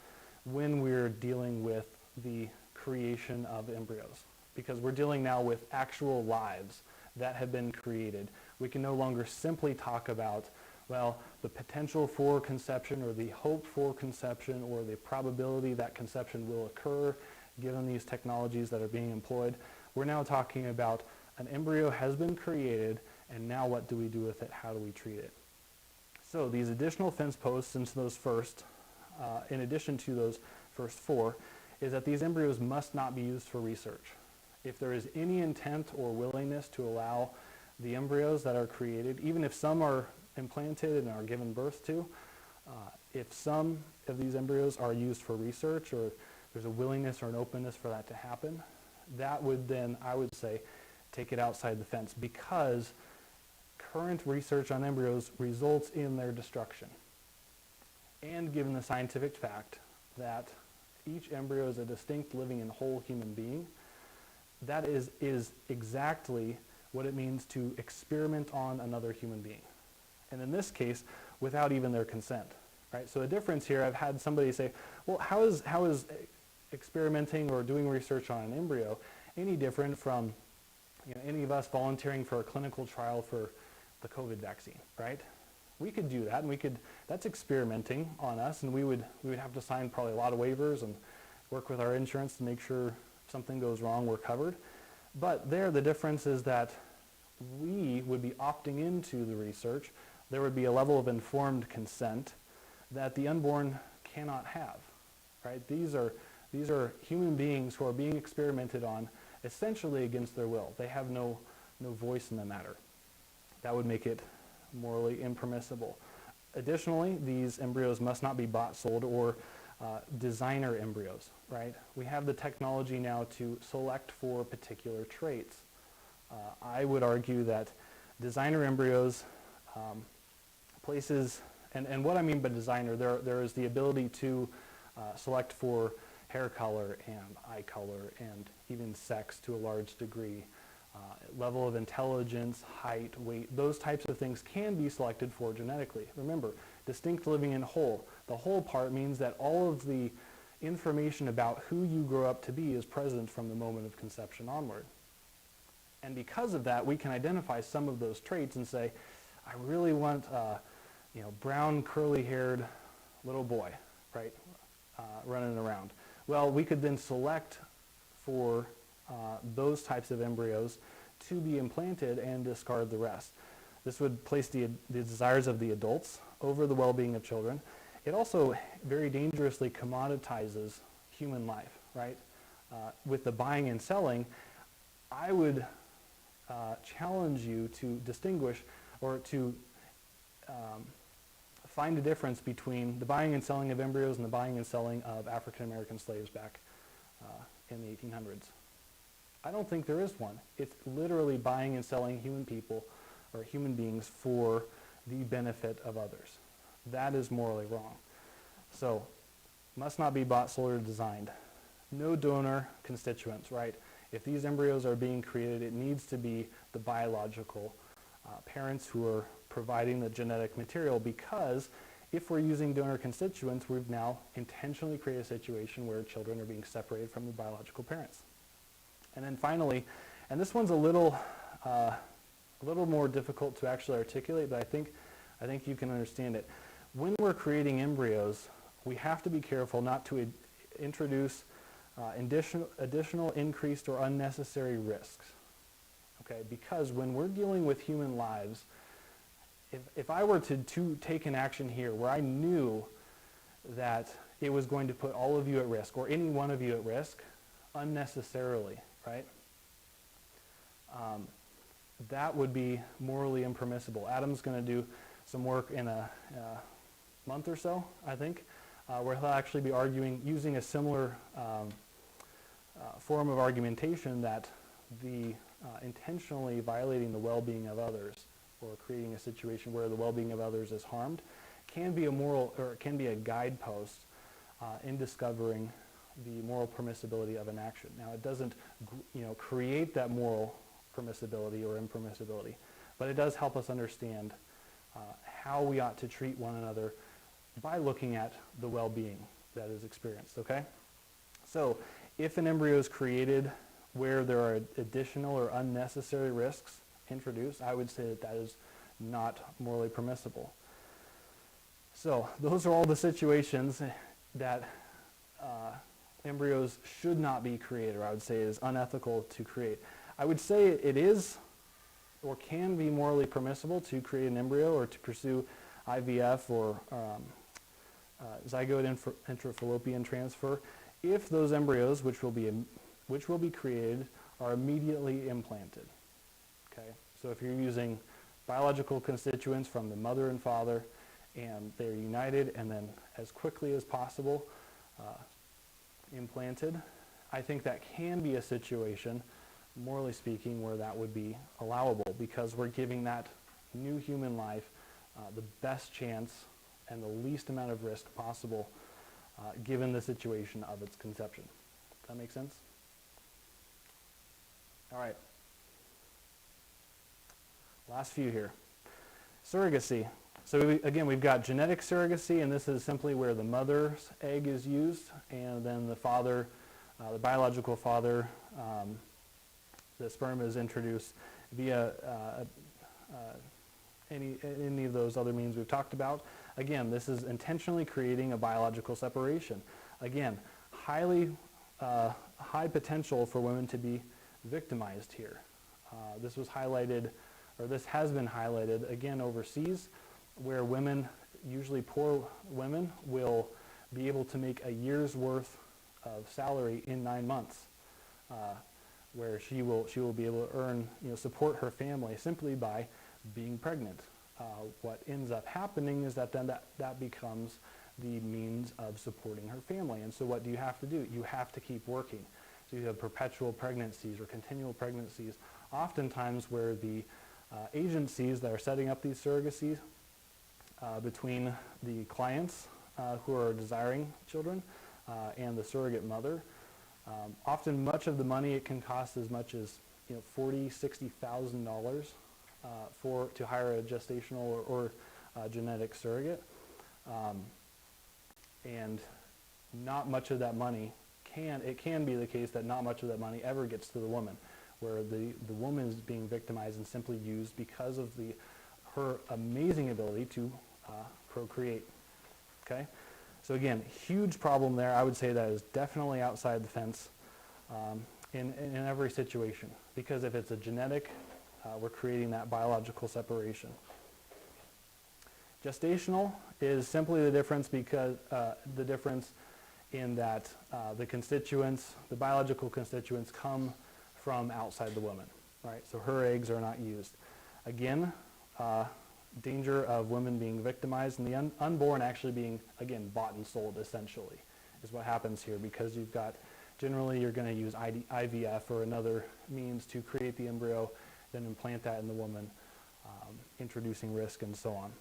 when we're dealing with the creation of embryos, because we're dealing now with actual lives that have been created. We can no longer simply talk about, well, the potential for conception or the hope for conception or the probability that conception will occur given these technologies that are being employed. We're now talking about an embryo has been created, and now what do we do with it? How do we treat it? So these additional fence posts into those first, in addition to those first four, is that these embryos must not be used for research. If there is any intent or willingness to allow the embryos that are created, even if some are implanted and are given birth to, if some of these embryos are used for research, or there's a willingness or an openness for that to happen, that would then, I would say, take it outside the fence, because current research on embryos results in their destruction. And given the scientific fact that each embryo is a distinct, living, and whole human being, that is exactly what it means to experiment on another human being. And in this case, without even their consent. Right? So the difference here, I've had somebody say, well, how is experimenting or doing research on an embryo any different from any of us volunteering for a clinical trial for the COVID vaccine, right? We could do that, and that's experimenting on us, and we would have to sign probably a lot of waivers and work with our insurance to make sure if something goes wrong, we're covered. But there, the difference is that we would be opting into the research. There would be a level of informed consent that the unborn cannot have, right? These are human beings who are being experimented on essentially against their will. They have no voice in the matter. That would make it morally impermissible. Additionally, these embryos must not be bought, sold, or designer embryos, right? We have the technology now to select for particular traits. I would argue that designer embryos places, and what I mean by designer, there is the ability to select for hair color and eye color and even sex to a large degree. Level of intelligence, height, weight, those types of things can be selected for genetically. Remember, distinct, living, and whole. The whole part means that all of the information about who you grow up to be is present from the moment of conception onward. And because of that, we can identify some of those traits and say, I really want a brown, curly-haired little boy, right, running around. Well, we could then select for those types of embryos to be implanted and discard the rest. This would place the desires of the adults over the well-being of children. It also very dangerously commoditizes human life, right? With the buying and selling, I would challenge you to distinguish or to find a difference between the buying and selling of embryos and the buying and selling of African American slaves back in the 1800s. I don't think there is one. It's literally buying and selling human people or human beings for the benefit of others. That is morally wrong. So, must not be bought, sold, or designed. No donor constituents, right? If these embryos are being created, it needs to be the biological parents who are providing the genetic material, because if we're using donor constituents, we've now intentionally created a situation where children are being separated from the biological parents. And then finally, and this one's a little more difficult to actually articulate, but I think you can understand it. When we're creating embryos, we have to be careful not to introduce additional increased or unnecessary risks. Okay, because when we're dealing with human lives, if I were to take an action here where I knew that it was going to put all of you at risk, or any one of you at risk, unnecessarily, right? That would be morally impermissible. Adam's going to do some work in a month or so, I think, where he'll actually be using a similar form of argumentation that the intentionally violating the well-being of others, or creating a situation where the well-being of others is harmed, can be a moral, or it can be a guidepost in discovering the moral permissibility of an action. Now, it doesn't, create that moral permissibility or impermissibility, but it does help us understand how we ought to treat one another by looking at the well-being that is experienced, okay? So, if an embryo is created where there are additional or unnecessary risks introduced, I would say that is not morally permissible. So, those are all the situations that embryos should not be created, or I would say it is unethical to create. I would say it is or can be morally permissible to create an embryo or to pursue IVF or zygote intrafallopian transfer if those embryos, which will be created, are immediately implanted. Okay, so if you're using biological constituents from the mother and father, and they're united, and then as quickly as possible implanted, I think that can be a situation, morally speaking, where that would be allowable, because we're giving that new human life the best chance and the least amount of risk possible, given the situation of its conception. Does that make sense? All right. Last few here. Surrogacy. So again, we've got genetic surrogacy, and this is simply where the mother's egg is used, and then the father, the biological father, the sperm is introduced via any of those other means we've talked about. Again, this is intentionally creating a biological separation. Again, high potential for women to be victimized here. This was highlighted, or this has been highlighted again overseas, where women, usually poor women, will be able to make a year's worth of salary in 9 months, where she will be able to earn, support her family simply by being pregnant. What ends up happening is that then that becomes the means of supporting her family. And so what do you have to do? You have to keep working. So you have perpetual pregnancies or continual pregnancies, oftentimes where the agencies that are setting up these surrogacies between the clients who are desiring children and the surrogate mother. Often much of the money, it can cost as much as $40,000, $60,000 to hire a gestational or genetic surrogate. And not much of that money it can be the case that not much of that money ever gets to the woman, where the woman is being victimized and simply used because of her amazing ability to procreate. Okay, so again, huge problem there. I would say that is definitely outside the fence, in every situation, because if it's a genetic, we're creating that biological separation. Gestational is simply the difference in that the biological constituents come from outside the woman, right? So her eggs are not used. Again, danger of women being victimized and the unborn actually being, again, bought and sold essentially is what happens here, because you've got, generally you're going to use IVF or another means to create the embryo, then implant that in the woman, introducing risk and so on.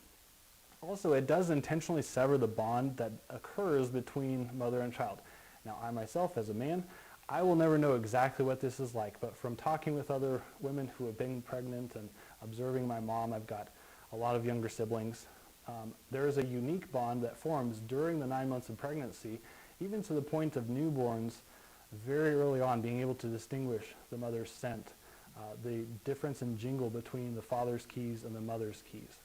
Also, it does intentionally sever the bond that occurs between mother and child. Now, I myself, as a man, I will never know exactly what this is like, but from talking with other women who have been pregnant and observing my mom, I've got a lot of younger siblings. There is a unique bond that forms during the 9 months of pregnancy, even to the point of newborns very early on being able to distinguish the mother's scent, the difference in jingle between the father's keys and the mother's keys,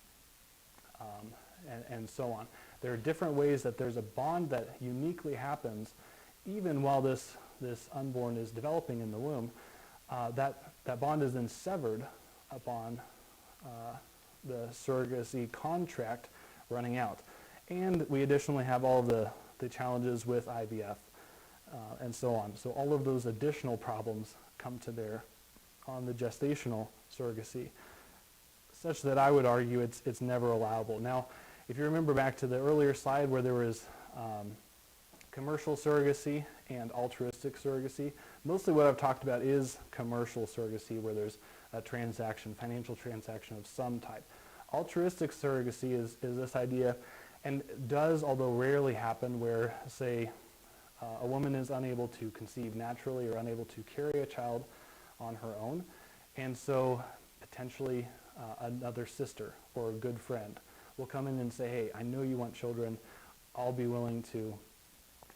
and so on. There are different ways that there's a bond that uniquely happens even while this unborn is developing in the womb. That bond is then severed upon the surrogacy contract running out. And we additionally have all the challenges with IVF and so on. So all of those additional problems come to bear on the gestational surrogacy, such that I would argue it's never allowable. Now, if you remember back to the earlier slide where there was commercial surrogacy and altruistic surrogacy, mostly what I've talked about is commercial surrogacy, where there's a transaction, financial transaction of some type. Altruistic surrogacy is this idea, and does, although rarely happen, where, say, a woman is unable to conceive naturally or unable to carry a child on her own, and so potentially another sister or a good friend will come in and say, hey, I know you want children, I'll be willing to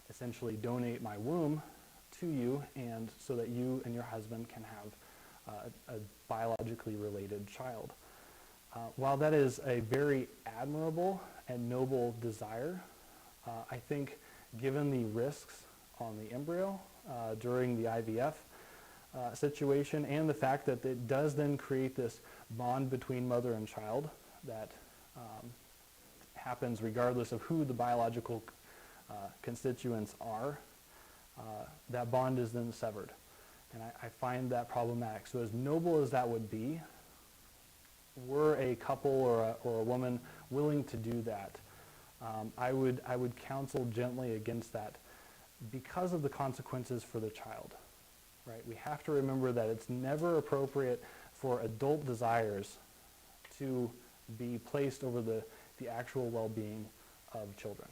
essentially donate my womb to you, and so that you and your husband can have a biologically related child. While that is a very admirable and noble desire, I think given the risks on the embryo during the IVF situation, and the fact that it does then create this bond between mother and child that happens regardless of who the biological constituents are, that bond is then severed. And I find that problematic. So as noble as that would be, were a couple or a woman willing to do that, I would counsel gently against that because of the consequences for the child. Right? We have to remember that it's never appropriate for adult desires to be placed over the actual well-being of children.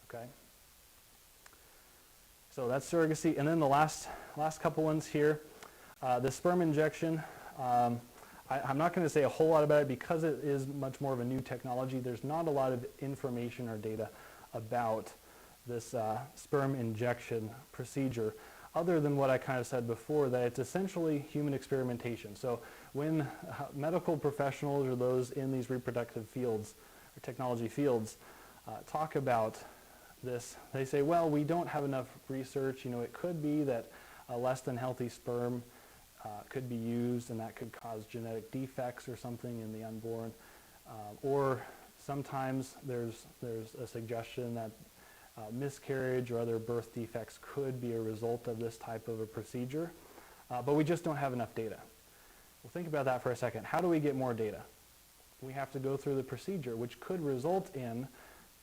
Okay? So that's surrogacy. And then the last couple ones here. The sperm injection, I'm not going to say a whole lot about it because it is much more of a new technology. There's not a lot of information or data about this sperm injection procedure, other than what I kind of said before, that it's essentially human experimentation. So when medical professionals or those in these reproductive fields or technology fields talk about this, they say, well, we don't have enough research. You know, it could be that a less than healthy sperm could be used, and that could cause genetic defects or something in the unborn. Or sometimes there's a suggestion that miscarriage or other birth defects could be a result of this type of a procedure, but we just don't have enough data. Well, think about that for a second. How do we get more data? We have to go through the procedure, which could result in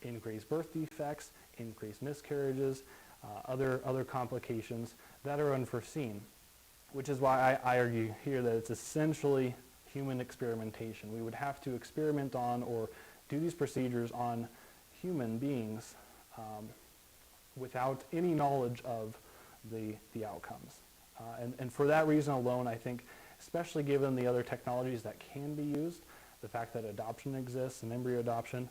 increased birth defects, increased miscarriages, other complications that are unforeseen, which is why I argue here that it's essentially human experimentation. We would have to experiment on or do these procedures on human beings without any knowledge of the outcomes. And for that reason alone, I think, especially given the other technologies that can be used, the fact that adoption exists and embryo adoption,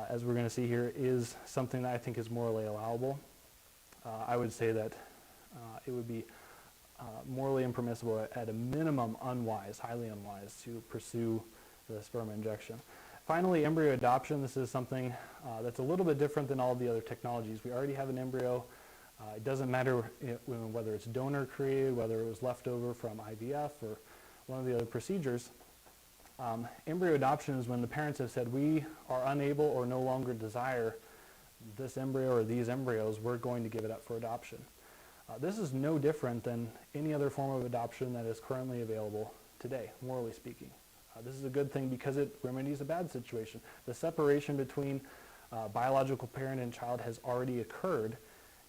as we're going to see here, is something that I think is morally allowable. I would say that it would be morally impermissible, at a minimum unwise, highly unwise, to pursue the sperm injection. Finally, embryo adoption. This is something that's a little bit different than all the other technologies. We already have an embryo It doesn't matter whether it's donor created, whether it was left over from IVF or one of the other procedures. Embryo adoption is when the parents have said, we are unable or no longer desire this embryo or these embryos, we're going to give it up for adoption. This is no different than any other form of adoption that is currently available today, morally speaking. This is a good thing because it remedies a bad situation. The separation between biological parent and child has already occurred,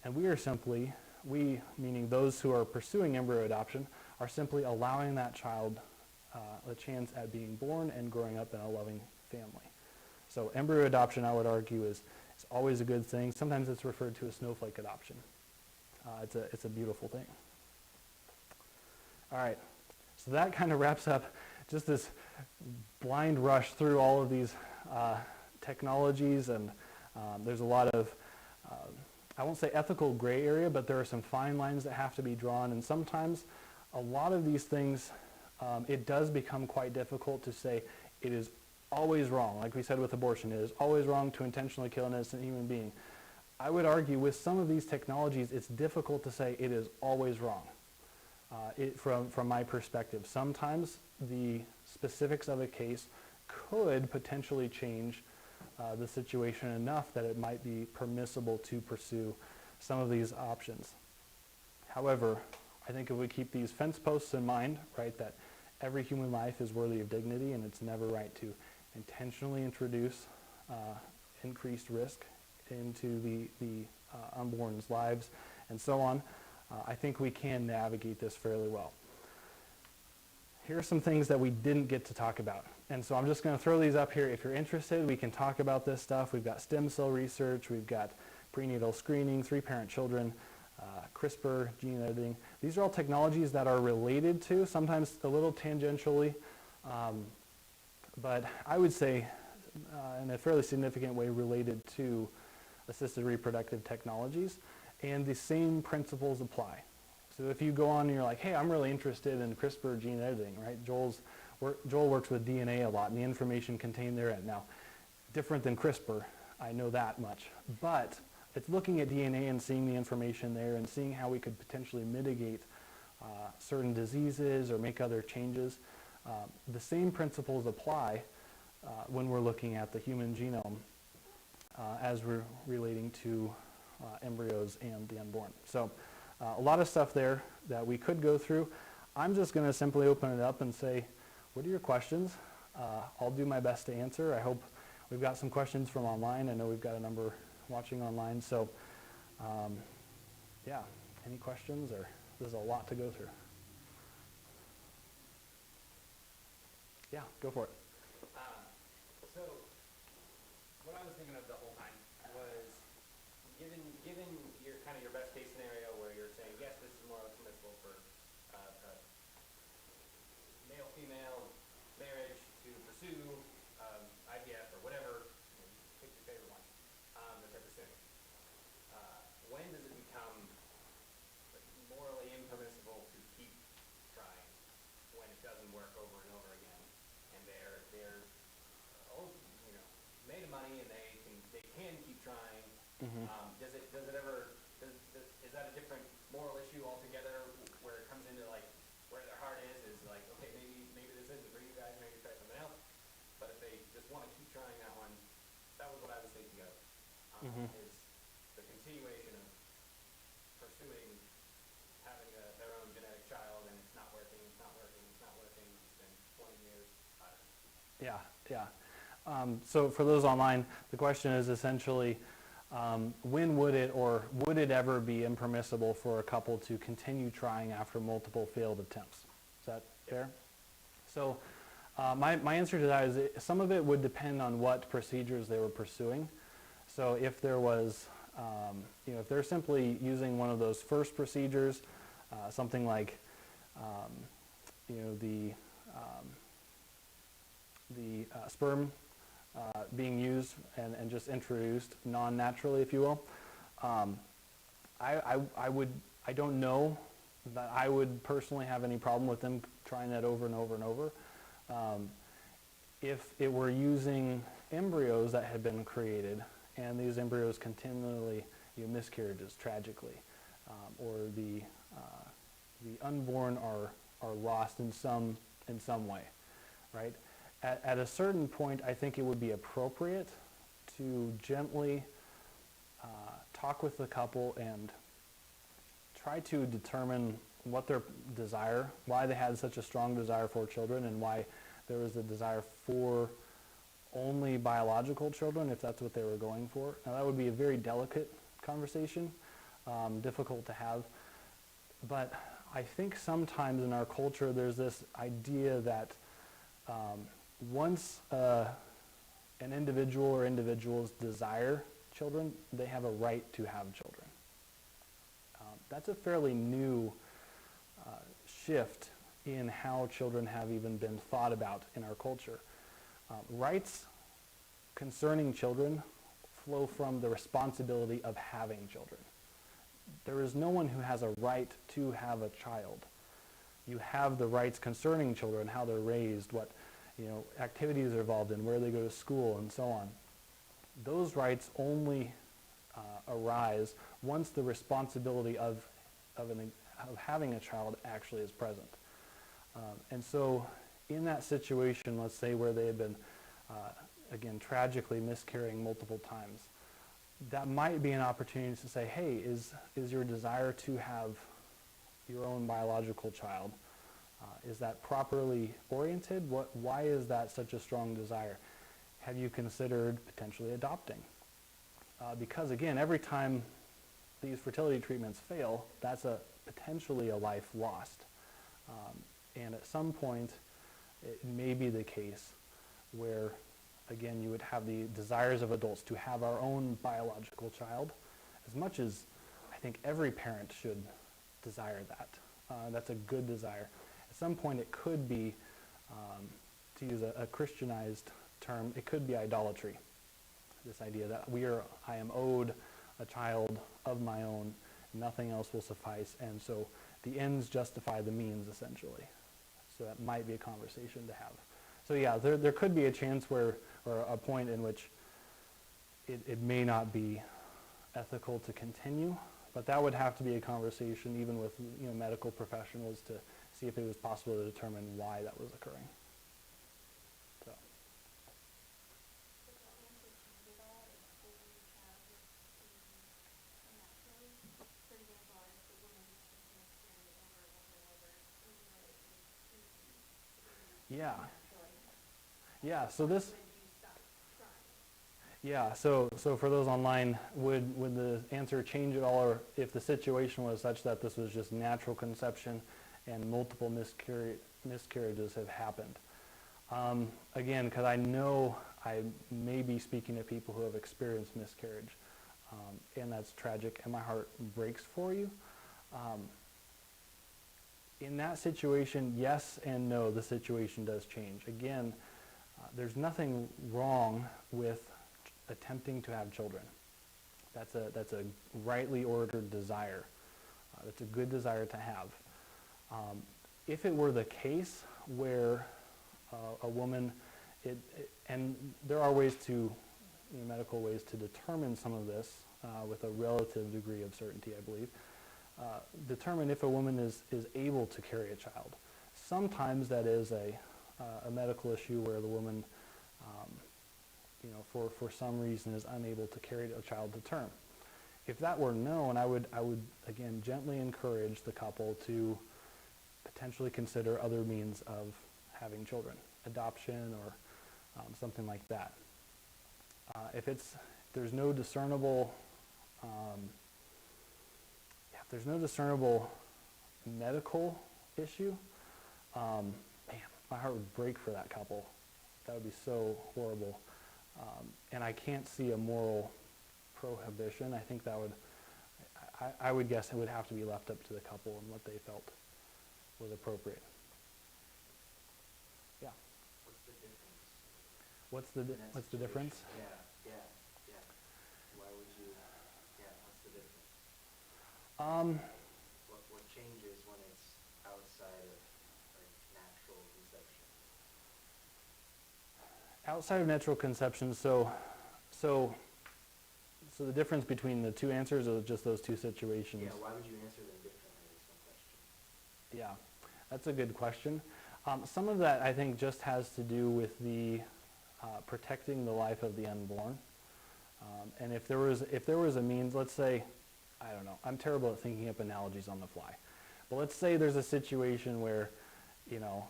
and we meaning those who are pursuing embryo adoption, are simply allowing that child a chance at being born and growing up in a loving family. So embryo adoption, I would argue, is always a good thing. Sometimes it's referred to as snowflake adoption. It's a beautiful thing. All right, so that kind of wraps up just this blind rush through all of these technologies, and there's a lot of, I won't say ethical gray area, but there are some fine lines that have to be drawn, and sometimes a lot of these things, it does become quite difficult to say it is always wrong. Like we said with abortion, it is always wrong to intentionally kill an innocent human being. I would argue with some of these technologies, it's difficult to say it is always wrong. From my perspective, sometimes the specifics of a case could potentially change the situation enough that it might be permissible to pursue some of these options. However, I think if we keep these fence posts in mind, right, that every human life is worthy of dignity and it's never right to intentionally introduce increased risk into the unborn's lives and so on, I think we can navigate this fairly well. Here are some things that we didn't get to talk about. And so I'm just going to throw these up here. If you're interested, we can talk about this stuff. We've got stem cell research, we've got prenatal screening, 3-parent children, CRISPR, gene editing. These are all technologies that are related to, sometimes a little tangentially, but I would say in a fairly significant way related to assisted reproductive technologies, and the same principles apply. So if you go on and you're like, hey, I'm really interested in CRISPR gene editing, right? Joel works with DNA a lot, and the information contained therein. Now, different than CRISPR, I know that much, but it's looking at DNA and seeing the information there and seeing how we could potentially mitigate certain diseases or make other changes. The same principles apply when we're looking at the human genome as we're relating to embryos and the unborn. So a lot of stuff there that we could go through. I'm just going to simply open it up and say, what are your questions? I'll do my best to answer. I hope we've got some questions from online. I know we've got a number watching online. So yeah, any questions? Or there's a lot to go through. Yeah, go for it. So what I was thinking of the whole time was given your kind of your best case scenario where you're saying, yes, this is more permissible for male-female marriage to pursue IVF or whatever, pick your favorite one, that they're pursuing. When does it become morally impermissible to keep trying when it doesn't work over and over again, and they're made of money and they can keep trying? Mm-hmm. Is that a different moral issue altogether where it comes into like where their heart is like, okay, maybe this isn't for you guys, maybe try something else, but if they just want to keep trying that one, that was what I was thinking of, is the continuation of pursuing having their own genetic child, and it's not working, it's been 20 years. Yeah. So for those online, the question is essentially, when would it ever be impermissible for a couple to continue trying after multiple failed attempts? Is that fair? So my answer to that is some of it would depend on what procedures they were pursuing. So if there was, if they're simply using one of those first procedures, something like, the sperm being used and just introduced non-naturally, if you will, I don't know that I would personally have any problem with them trying that over and over and over. If it were using embryos that had been created and these embryos continually miscarriages tragically, or the unborn are lost in some way, right? At a certain point, I think it would be appropriate to gently talk with the couple and try to determine what their desire, why they had such a strong desire for children, and why there was a desire for only biological children, if that's what they were going for. Now that would be a very delicate conversation, difficult to have, but I think sometimes in our culture there's this idea that once an individual or individuals desire children, they have a right to have children. That's a fairly new shift in how children have even been thought about in our culture. Rights concerning children flow from the responsibility of having children. There is no one who has a right to have a child. You have the rights concerning children, how they're raised, what activities they're involved in, where they go to school, and so on. Those rights only arise once the responsibility of having a child actually is present. And so in that situation, let's say where they had been, again, tragically miscarrying multiple times, that might be an opportunity to say, hey, is your desire to have your own biological child, is that properly oriented? Why is that such a strong desire? Have you considered potentially adopting? Because again, every time these fertility treatments fail, that's potentially a life lost. And at some point, it may be the case where, again, you would have the desires of adults to have our own biological child, as much as I think every parent should desire that. That's a good desire. At some point, it could be, to use a Christianized term, it could be idolatry. This idea that I am owed a child of my own, nothing else will suffice, and so the ends justify the means, essentially. So that might be a conversation to have. So yeah, there could be a chance or a point in which it may not be ethical to continue, but that would have to be a conversation even with medical professionals to see if it was possible to determine why that was occurring. So. Yeah. Yeah, so this... Yeah, so for those online, would the answer change at all, or if the situation was such that this was just natural conception and multiple miscarriages have happened? Again, because I know I may be speaking to people who have experienced miscarriage, and that's tragic, and my heart breaks for you. In that situation, yes and no, the situation does change. Again, there's nothing wrong with attempting to have children. That's a rightly ordered desire. That's a good desire to have. If it were the case where a woman, and there are ways to, medical ways to determine some of this with a relative degree of certainty, I believe, determine if a woman is able to carry a child. Sometimes that is a medical issue where the woman for some reason is unable to carry a child to term. If that were known, I would again gently encourage the couple to potentially consider other means of having children, adoption or something like that. If there's no discernible medical issue, man, my heart would break for that couple. That would be so horrible. And I can't see a moral prohibition. I think that I would guess it would have to be left up to the couple and what they felt was appropriate. Yeah. What's the difference? What's the difference? Yeah. Why would you, what's the difference? What changes when it's outside of natural conception? Outside of natural conception, So the difference between the two answers is just those two situations. Yeah, why would you answer them differently is my question. Yeah, that's a good question. Some of that I think just has to do with the protecting the life of the unborn. And if there was a means, let's say, I don't know, I'm terrible at thinking up analogies on the fly, but let's say there's a situation where, you know,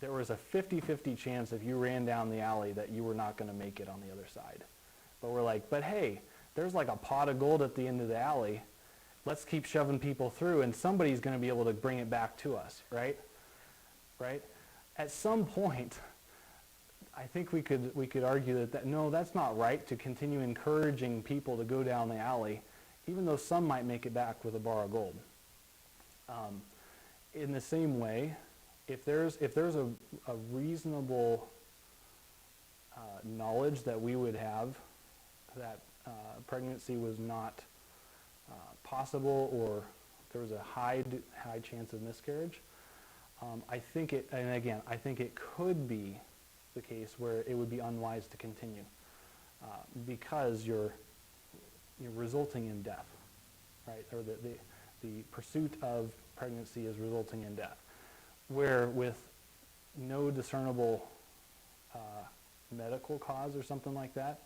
there was a 50-50 chance if you ran down the alley that you were not going to make it on the other side. But we're like, but hey, there's like a pot of gold at the end of the alley. Let's keep shoving people through and somebody's going to be able to bring it back to us, right? Right? At some point, I think we could argue that no, that's not right to continue encouraging people to go down the alley, even though some might make it back with a bar of gold. In the same way, if there's a reasonable knowledge that we would have that pregnancy was not possible, or there was a high chance of miscarriage, I think it could be the case where it would be unwise to continue because you're resulting in death, right? Or the pursuit of pregnancy is resulting in death. Where with no discernible medical cause or something like that,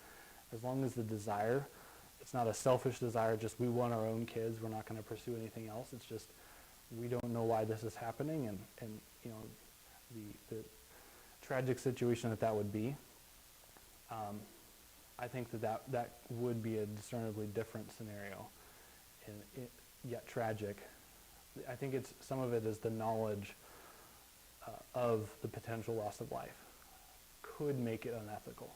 as long as the desire, it's not a selfish desire, just we want our own kids, we're not going to pursue anything else, it's just we don't know why this is happening, and you know, the tragic situation that would be, I think that would be a discernibly different scenario, yet tragic. I think some of it is the knowledge of the potential loss of life could make it unethical.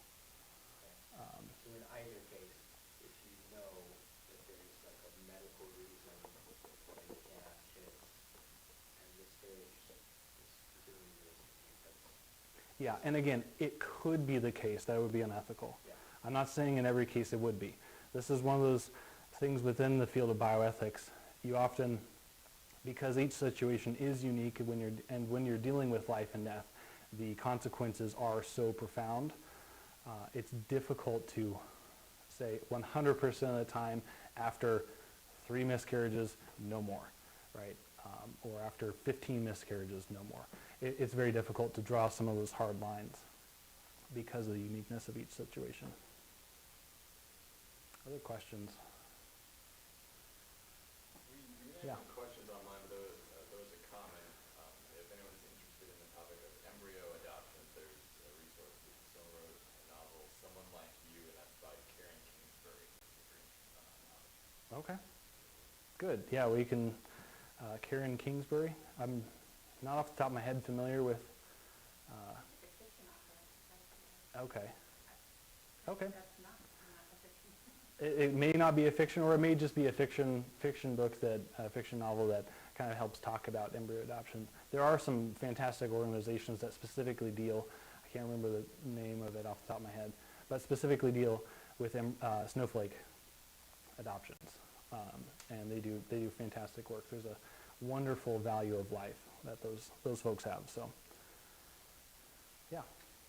So in either case, if you know that there's like a medical reason why you can't have kids, and miscarriage is presumably because... Yeah, and again, it could be the case that it would be unethical. Yeah. I'm not saying in every case it would be. This is one of those things within the field of bioethics. You often, because each situation is unique when you're dealing with life and death, the consequences are so profound. It's difficult to say 100% of the time after 3 miscarriages, no more, right? Or after 15 miscarriages, no more. It's very difficult to draw some of those hard lines because of the uniqueness of each situation. Other questions? We Yeah. have some questions online, but those are common. If anyone's interested in the topic of embryo adoption, there's a resource that someone wrote a novel, Someone Like You, and that's by Karen Kingsbury. Okay. Good. Yeah, we can, Karen Kingsbury. I'm not off the top of my head familiar with. It's a fiction author. Okay. Okay. That's not a fiction. It may not be a fiction, or it may just be a fiction book fiction novel that kind of helps talk about embryo adoption. There are some fantastic organizations that specifically deal, I can't remember the name of it off the top of my head, but specifically deal with snowflake adoptions. And they do fantastic work. There's a wonderful value of life that those folks have. So, yeah.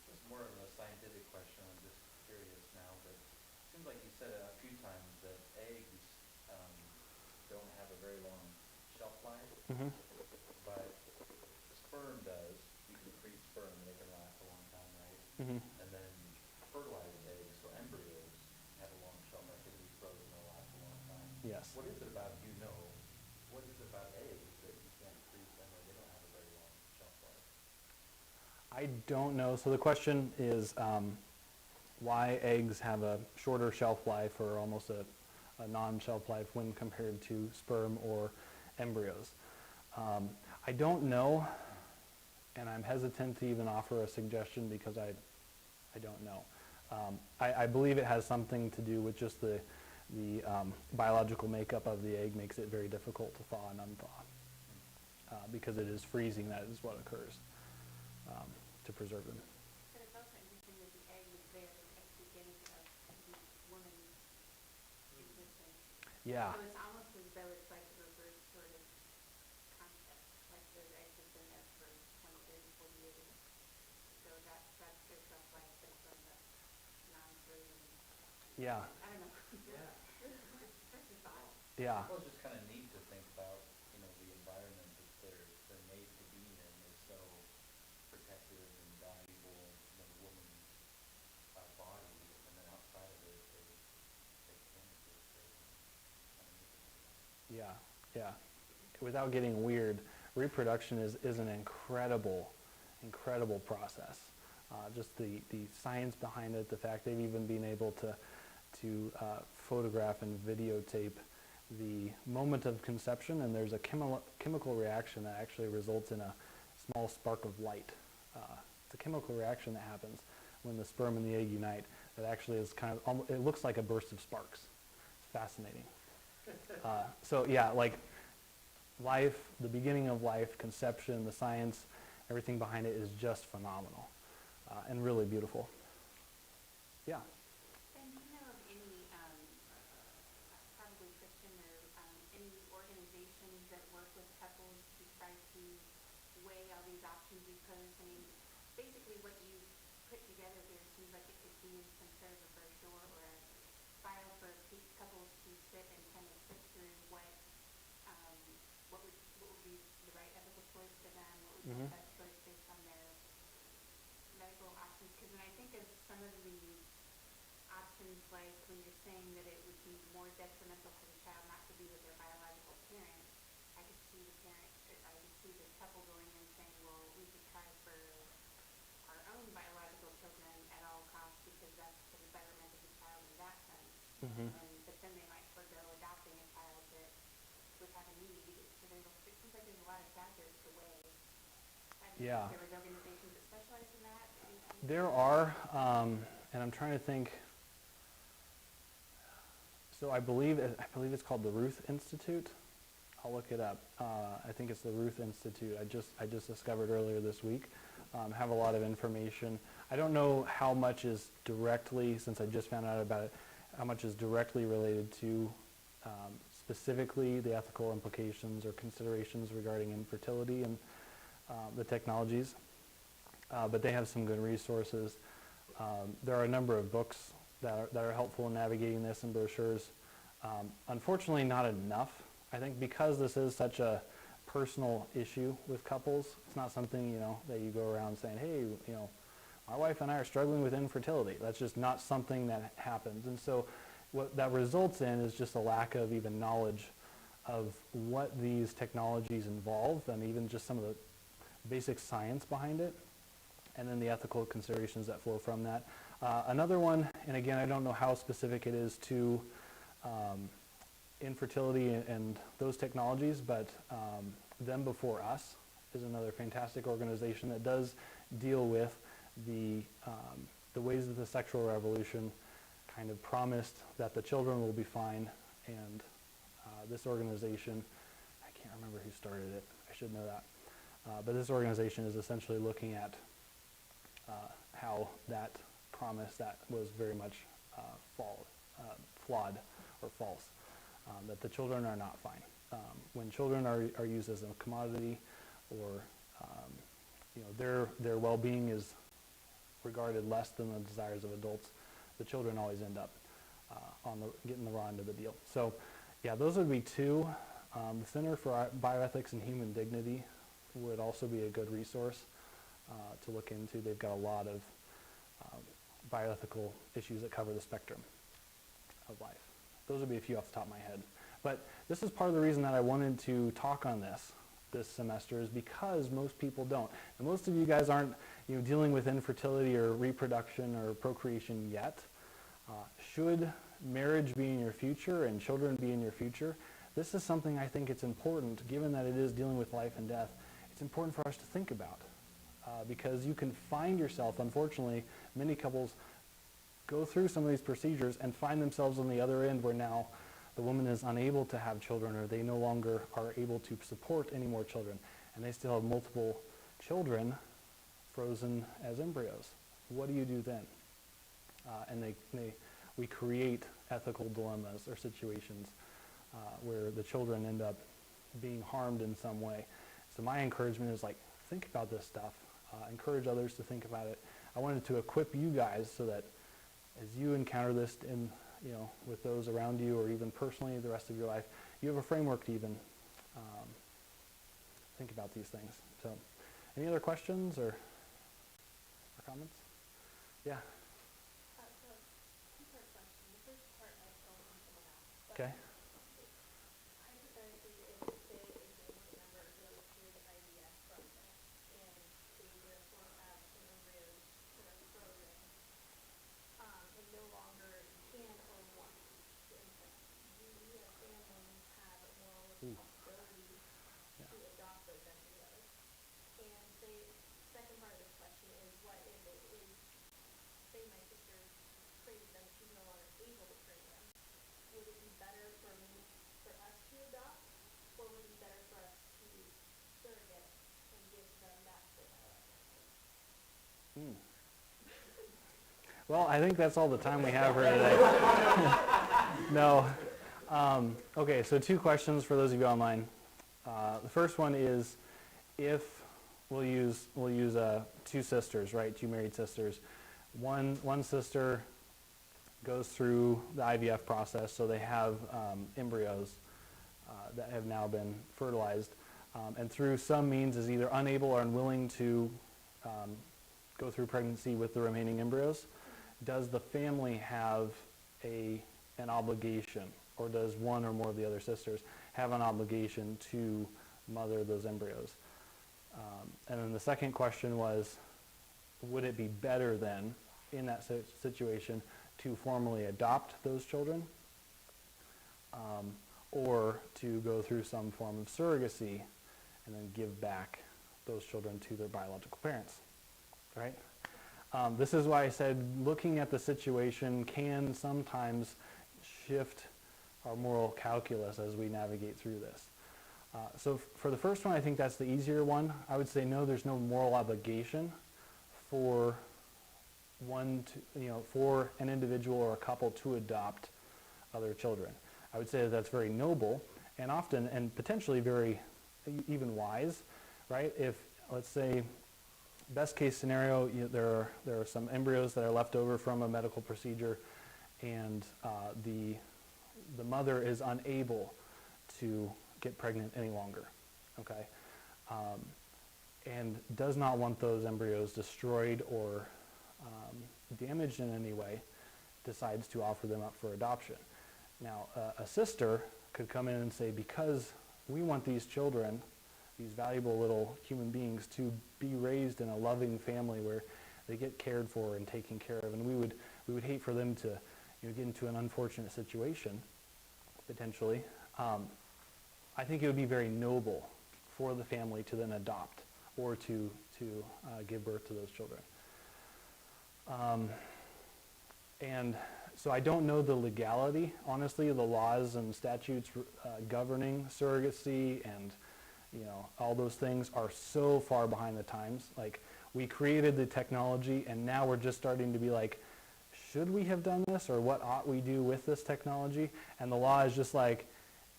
It's more of a scientific question. I'm just curious now, but it seems like you said a few times that eggs don't have a very long shelf life, Mm-hmm. but sperm does. You can freeze sperm; they can last a long time, right? Mm-hmm. And then fertilized eggs, so embryos, have a long shelf life. They can be frozen; they'll last a long time. Yes. What is it about what is it about eggs that you can't freeze them, or they don't have a very long shelf life? I don't know. So the question is why eggs have a shorter shelf life, or almost a non-shelf life when compared to sperm or embryos. I don't know, and I'm hesitant to even offer a suggestion because I don't know. I believe it has something to do with just the biological makeup of the egg makes it very difficult to thaw and unthaw. Because it is freezing, that is what occurs to preserve them. But it's also interesting that the egg is there at the beginning of the woman's existence. Yeah. So it's almost as though it's like a reverse sort of concept, like those eggs have been there for 20, 30, 40 years. So that's their shelf life, but from the non-frozen Yeah, I don't know. Yeah. First thought. yeah, Well, it's just kind of neat to think about, you know, the environment that they're made to be in is so protective and valuable, you know, the woman's body, and then outside of it, they can exist. yeah, yeah. Without getting weird, reproduction is an incredible, incredible process. Just the science behind it, the fact they've even been able to photograph and videotape the moment of conception, and there's a chemical reaction that actually results in a small spark of light. It's a chemical reaction that happens when the sperm and the egg unite that actually is kind of, it looks like a burst of sparks. It's fascinating. So yeah, like life, the beginning of life, conception, the science, everything behind it is just phenomenal and really beautiful. Yeah. Ben, do you know of any, probably Christian or any organizations that work with couples to try to weigh all these options you pose? I mean, basically what you put together here seems like it could be some sort of a brochure or a file for couples to sit and kind of sift through what would be the right ethical choice for them, what would be the best choice based on their medical options. Because when I think of some of the options, like when you're saying that it would be more detrimental for the child not to be with their biological parent, I could see the parent, or I could see the couple going in saying, well, we should try for our own biological children at all costs because that's for the betterment of the child in that sense. But then they might forego adopting a child that would have a need. So it seems like there's a lot of factors to weigh. I don't know Yeah. if there was organizations that specialize in that. There are, and I'm trying to think. So I believe it's called the Ruth Institute. I'll look it up. I think it's the Ruth Institute. I just discovered earlier this week. Have a lot of information. I don't know how much is directly, since I just found out about it, how much is directly related to specifically the ethical implications or considerations regarding infertility and the technologies. But they have some good resources. There are a number of books that are helpful in navigating this and brochures. Unfortunately, not enough. I think because this is such a personal issue with couples, it's not something, you know, that you go around saying, hey, you know, my wife and I are struggling with infertility. That's just not something that happens. And so what that results in is just a lack of even knowledge of what these technologies involve and even just some of the basic science behind it, and then the ethical considerations that flow from that. Another one, and again, I don't know how specific it is to infertility and those technologies, but Them Before Us is another fantastic organization that does deal with the ways that the sexual revolution kind of promised that the children will be fine, and this organization, I can't remember who started it, I should know that, but this organization is essentially looking at how that promise that was very much flawed or false, that the children are not fine. When children are used as a commodity, or you know, their well-being is regarded less than the desires of adults, the children always end up getting the raw end of the deal. So yeah, those would be two. The Center for Bioethics and Human Dignity would also be a good resource to look into. They've got a lot of bioethical issues that cover the spectrum of life. Those would be a few off the top of my head. But this is part of the reason that I wanted to talk on this semester, is because most people don't. And most of you guys aren't, you know, dealing with infertility or reproduction or procreation yet. Should marriage be in your future and children be in your future, this is something I think it's important, given that it is dealing with life and death, it's important for us to think about. Because you can find yourself, unfortunately, many couples go through some of these procedures and find themselves on the other end where now the woman is unable to have children, or they no longer are able to support any more children, and they still have multiple children frozen as embryos. What do you do then? And we create ethical dilemmas or situations where the children end up being harmed in some way. So my encouragement is, like, think about this stuff. Encourage others to think about it. I wanted to equip you guys so that as you encounter this in with those around you, or even personally the rest of your life, you have a framework to even think about these things. So, any other questions or comments? Yeah. So, two-part question. The first part I don't know someone else. Okay. Hypothetically, if say a family member goes through the IVF process and they therefore have some embryos that are frozen, and no longer can or want the implant, do we as families have a moral Ooh. responsibility Yeah. to adopt those embryos? And say, second part of this question is, what if it is, say my sister created them, she's no longer able to create them, would it be better for us to adopt, or would it be better for us to surrogate and give them back to their biological parents? Well, I think that's all the time we have for today. No. Okay, so two questions for those of you online. The first one is, if we'll use two sisters, right? Two married sisters. One sister goes through the IVF process, so they have embryos that have now been fertilized, and through some means is either unable or unwilling to go through pregnancy with the remaining embryos. Does the family have an obligation, or does one or more of the other sisters have an obligation to mother those embryos? And then the second question was, would it be better then, in that situation, to formally adopt those children, or to go through some form of surrogacy and then give back those children to their biological parents, right? This is why I said looking at the situation can sometimes shift our moral calculus as we navigate through this. So for the first one, I think that's the easier one. I would say no, there's no moral obligation for for an individual or a couple to adopt other children. I would say that that's very noble and often and potentially very even wise, right? If, let's say, best case scenario, there are some embryos that are left over from a medical procedure, and the mother is unable to get pregnant any longer, okay? And does not want those embryos destroyed or damaged in any way, decides to offer them up for adoption. Now, a sister could come in and say, because we want these children, these valuable little human beings, to be raised in a loving family where they get cared for and taken care of, and we would hate for them to get into an unfortunate situation, potentially. I think it would be very noble for the family to then adopt or to give birth to those children. And so I don't know the legality, honestly, the laws and statutes governing surrogacy and all those things are so far behind the times. Like, we created the technology and now we're just starting to be like, should we have done this, or what ought we do with this technology? And the law is just like,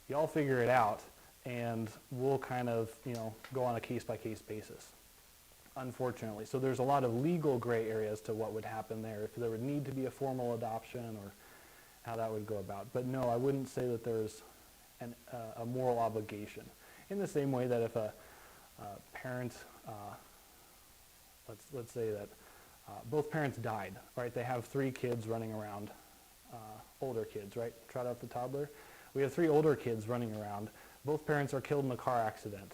y'all figure it out and we'll kind of go on a case-by-case basis, unfortunately. So there's a lot of legal gray areas to what would happen there, if there would need to be a formal adoption or how that would go about. But no, I wouldn't say that there's a moral obligation. In the same way that if a parent, let's say that both parents died, right? They have 3 kids running around, older kids, right? Trot out the toddler. We have 3 older kids running around. Both parents are killed in a car accident.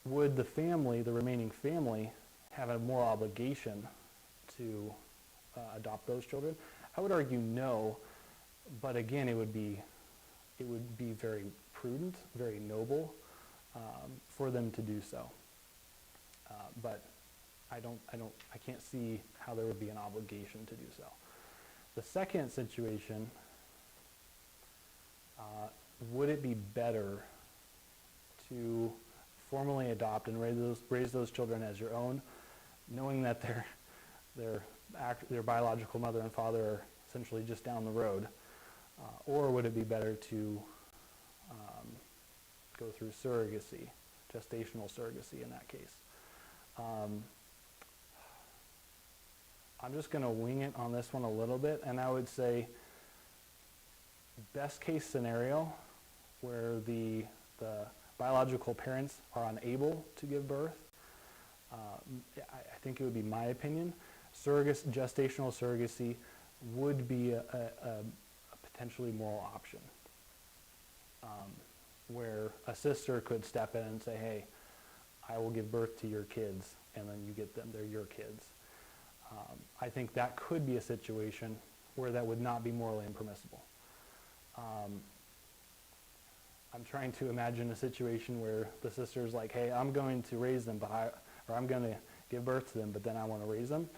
Would the family, the remaining family, have a moral obligation to adopt those children? I would argue no, but again, it would be very prudent, very noble for them to do so. But I can't see how there would be an obligation to do so. The second situation, would it be better to formally adopt and raise those children as your own, knowing that their biological mother and father are essentially just down the road, or would it be better to go through surrogacy, gestational surrogacy in that case? I'm just going to wing it on this one a little bit, and I would say best case scenario where the biological parents are unable to give birth, I think it would be my opinion, gestational surrogacy would be a potentially moral option, where a sister could step in and say, hey, I will give birth to your kids, and then you get them, they're your kids. I think that could be a situation where that would not be morally impermissible. I'm trying to imagine a situation where the sister's like, hey, I'm going to raise them, or I'm going to give birth to them, but then I want to raise them.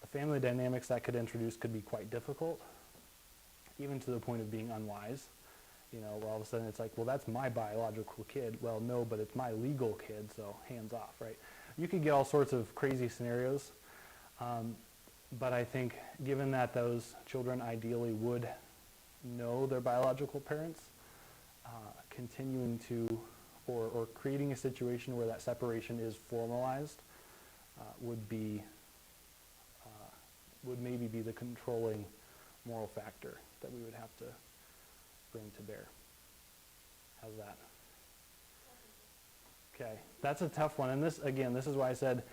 The family dynamics that could introduce could be quite difficult, even to the point of being unwise. You know, where all of a sudden it's like, well, that's my biological kid. Well, no, but it's my legal kid, so hands off, right? You could get all sorts of crazy scenarios, but I think given that those children ideally would know their biological parents, continuing to, or creating a situation where that separation is formalized would maybe be the controlling moral factor that we would have to bring to bear. How's that? Okay, that's a tough one, and this is why I said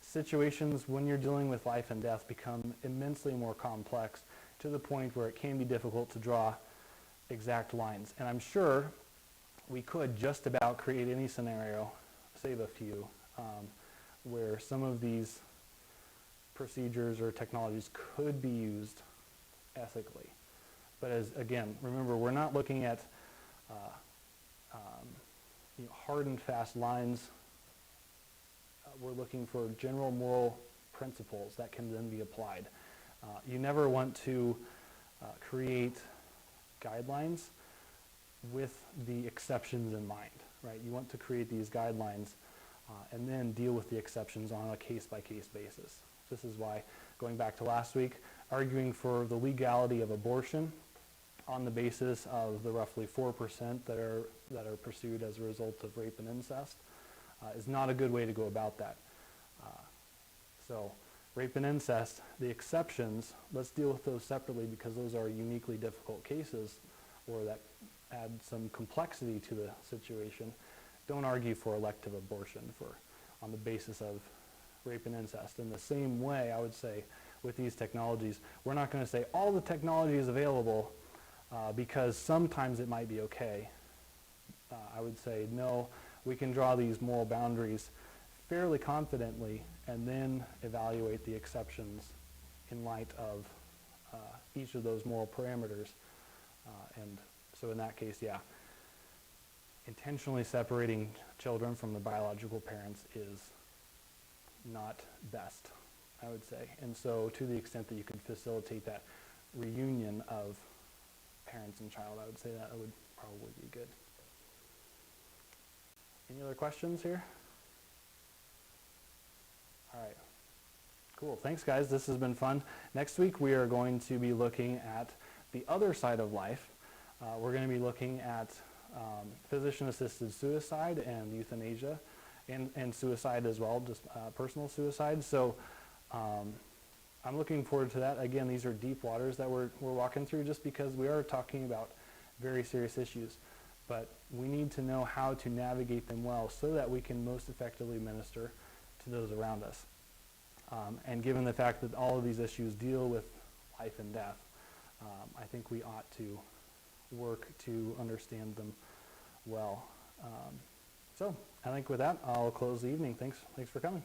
situations when you're dealing with life and death become immensely more complex to the point where it can be difficult to draw exact lines. And I'm sure we could just about create any scenario, save a few, where some of these procedures or technologies could be used ethically. But again, remember, we're not looking at hard and fast lines. We're looking for general moral principles that can then be applied. You never want to create guidelines with the exceptions in mind, right? You want to create these guidelines and then deal with the exceptions on a case-by-case basis. This is why, going back to last week, arguing for the legality of abortion on the basis of the roughly 4% that are pursued as a result of rape and incest is not a good way to go about that. So rape and incest, the exceptions, let's deal with those separately because those are uniquely difficult cases or that add some complexity to the situation. Don't argue for elective abortion on the basis of rape and incest. In the same way, I would say, with these technologies, we're not going to say all the technology is available because sometimes it might be okay. I would say, no, we can draw these moral boundaries fairly confidently and then evaluate the exceptions in light of each of those moral parameters. And so in that case, yeah, intentionally separating children from the biological parents is not best, I would say. And so to the extent that you can facilitate that reunion of parents and child, I would say that would probably be good. Any other questions here? All right. Cool. Thanks, guys. This has been fun. Next week, we are going to be looking at the other side of life. We're going to be looking at physician-assisted suicide and euthanasia and suicide as well, just personal suicide. So I'm looking forward to that. Again, these are deep waters that we're walking through just because we are talking about very serious issues. But we need to know how to navigate them well so that we can most effectively minister to those around us. And given the fact that all of these issues deal with life and death, I think we ought to work to understand them well. So I think with that, I'll close the evening. Thanks for coming.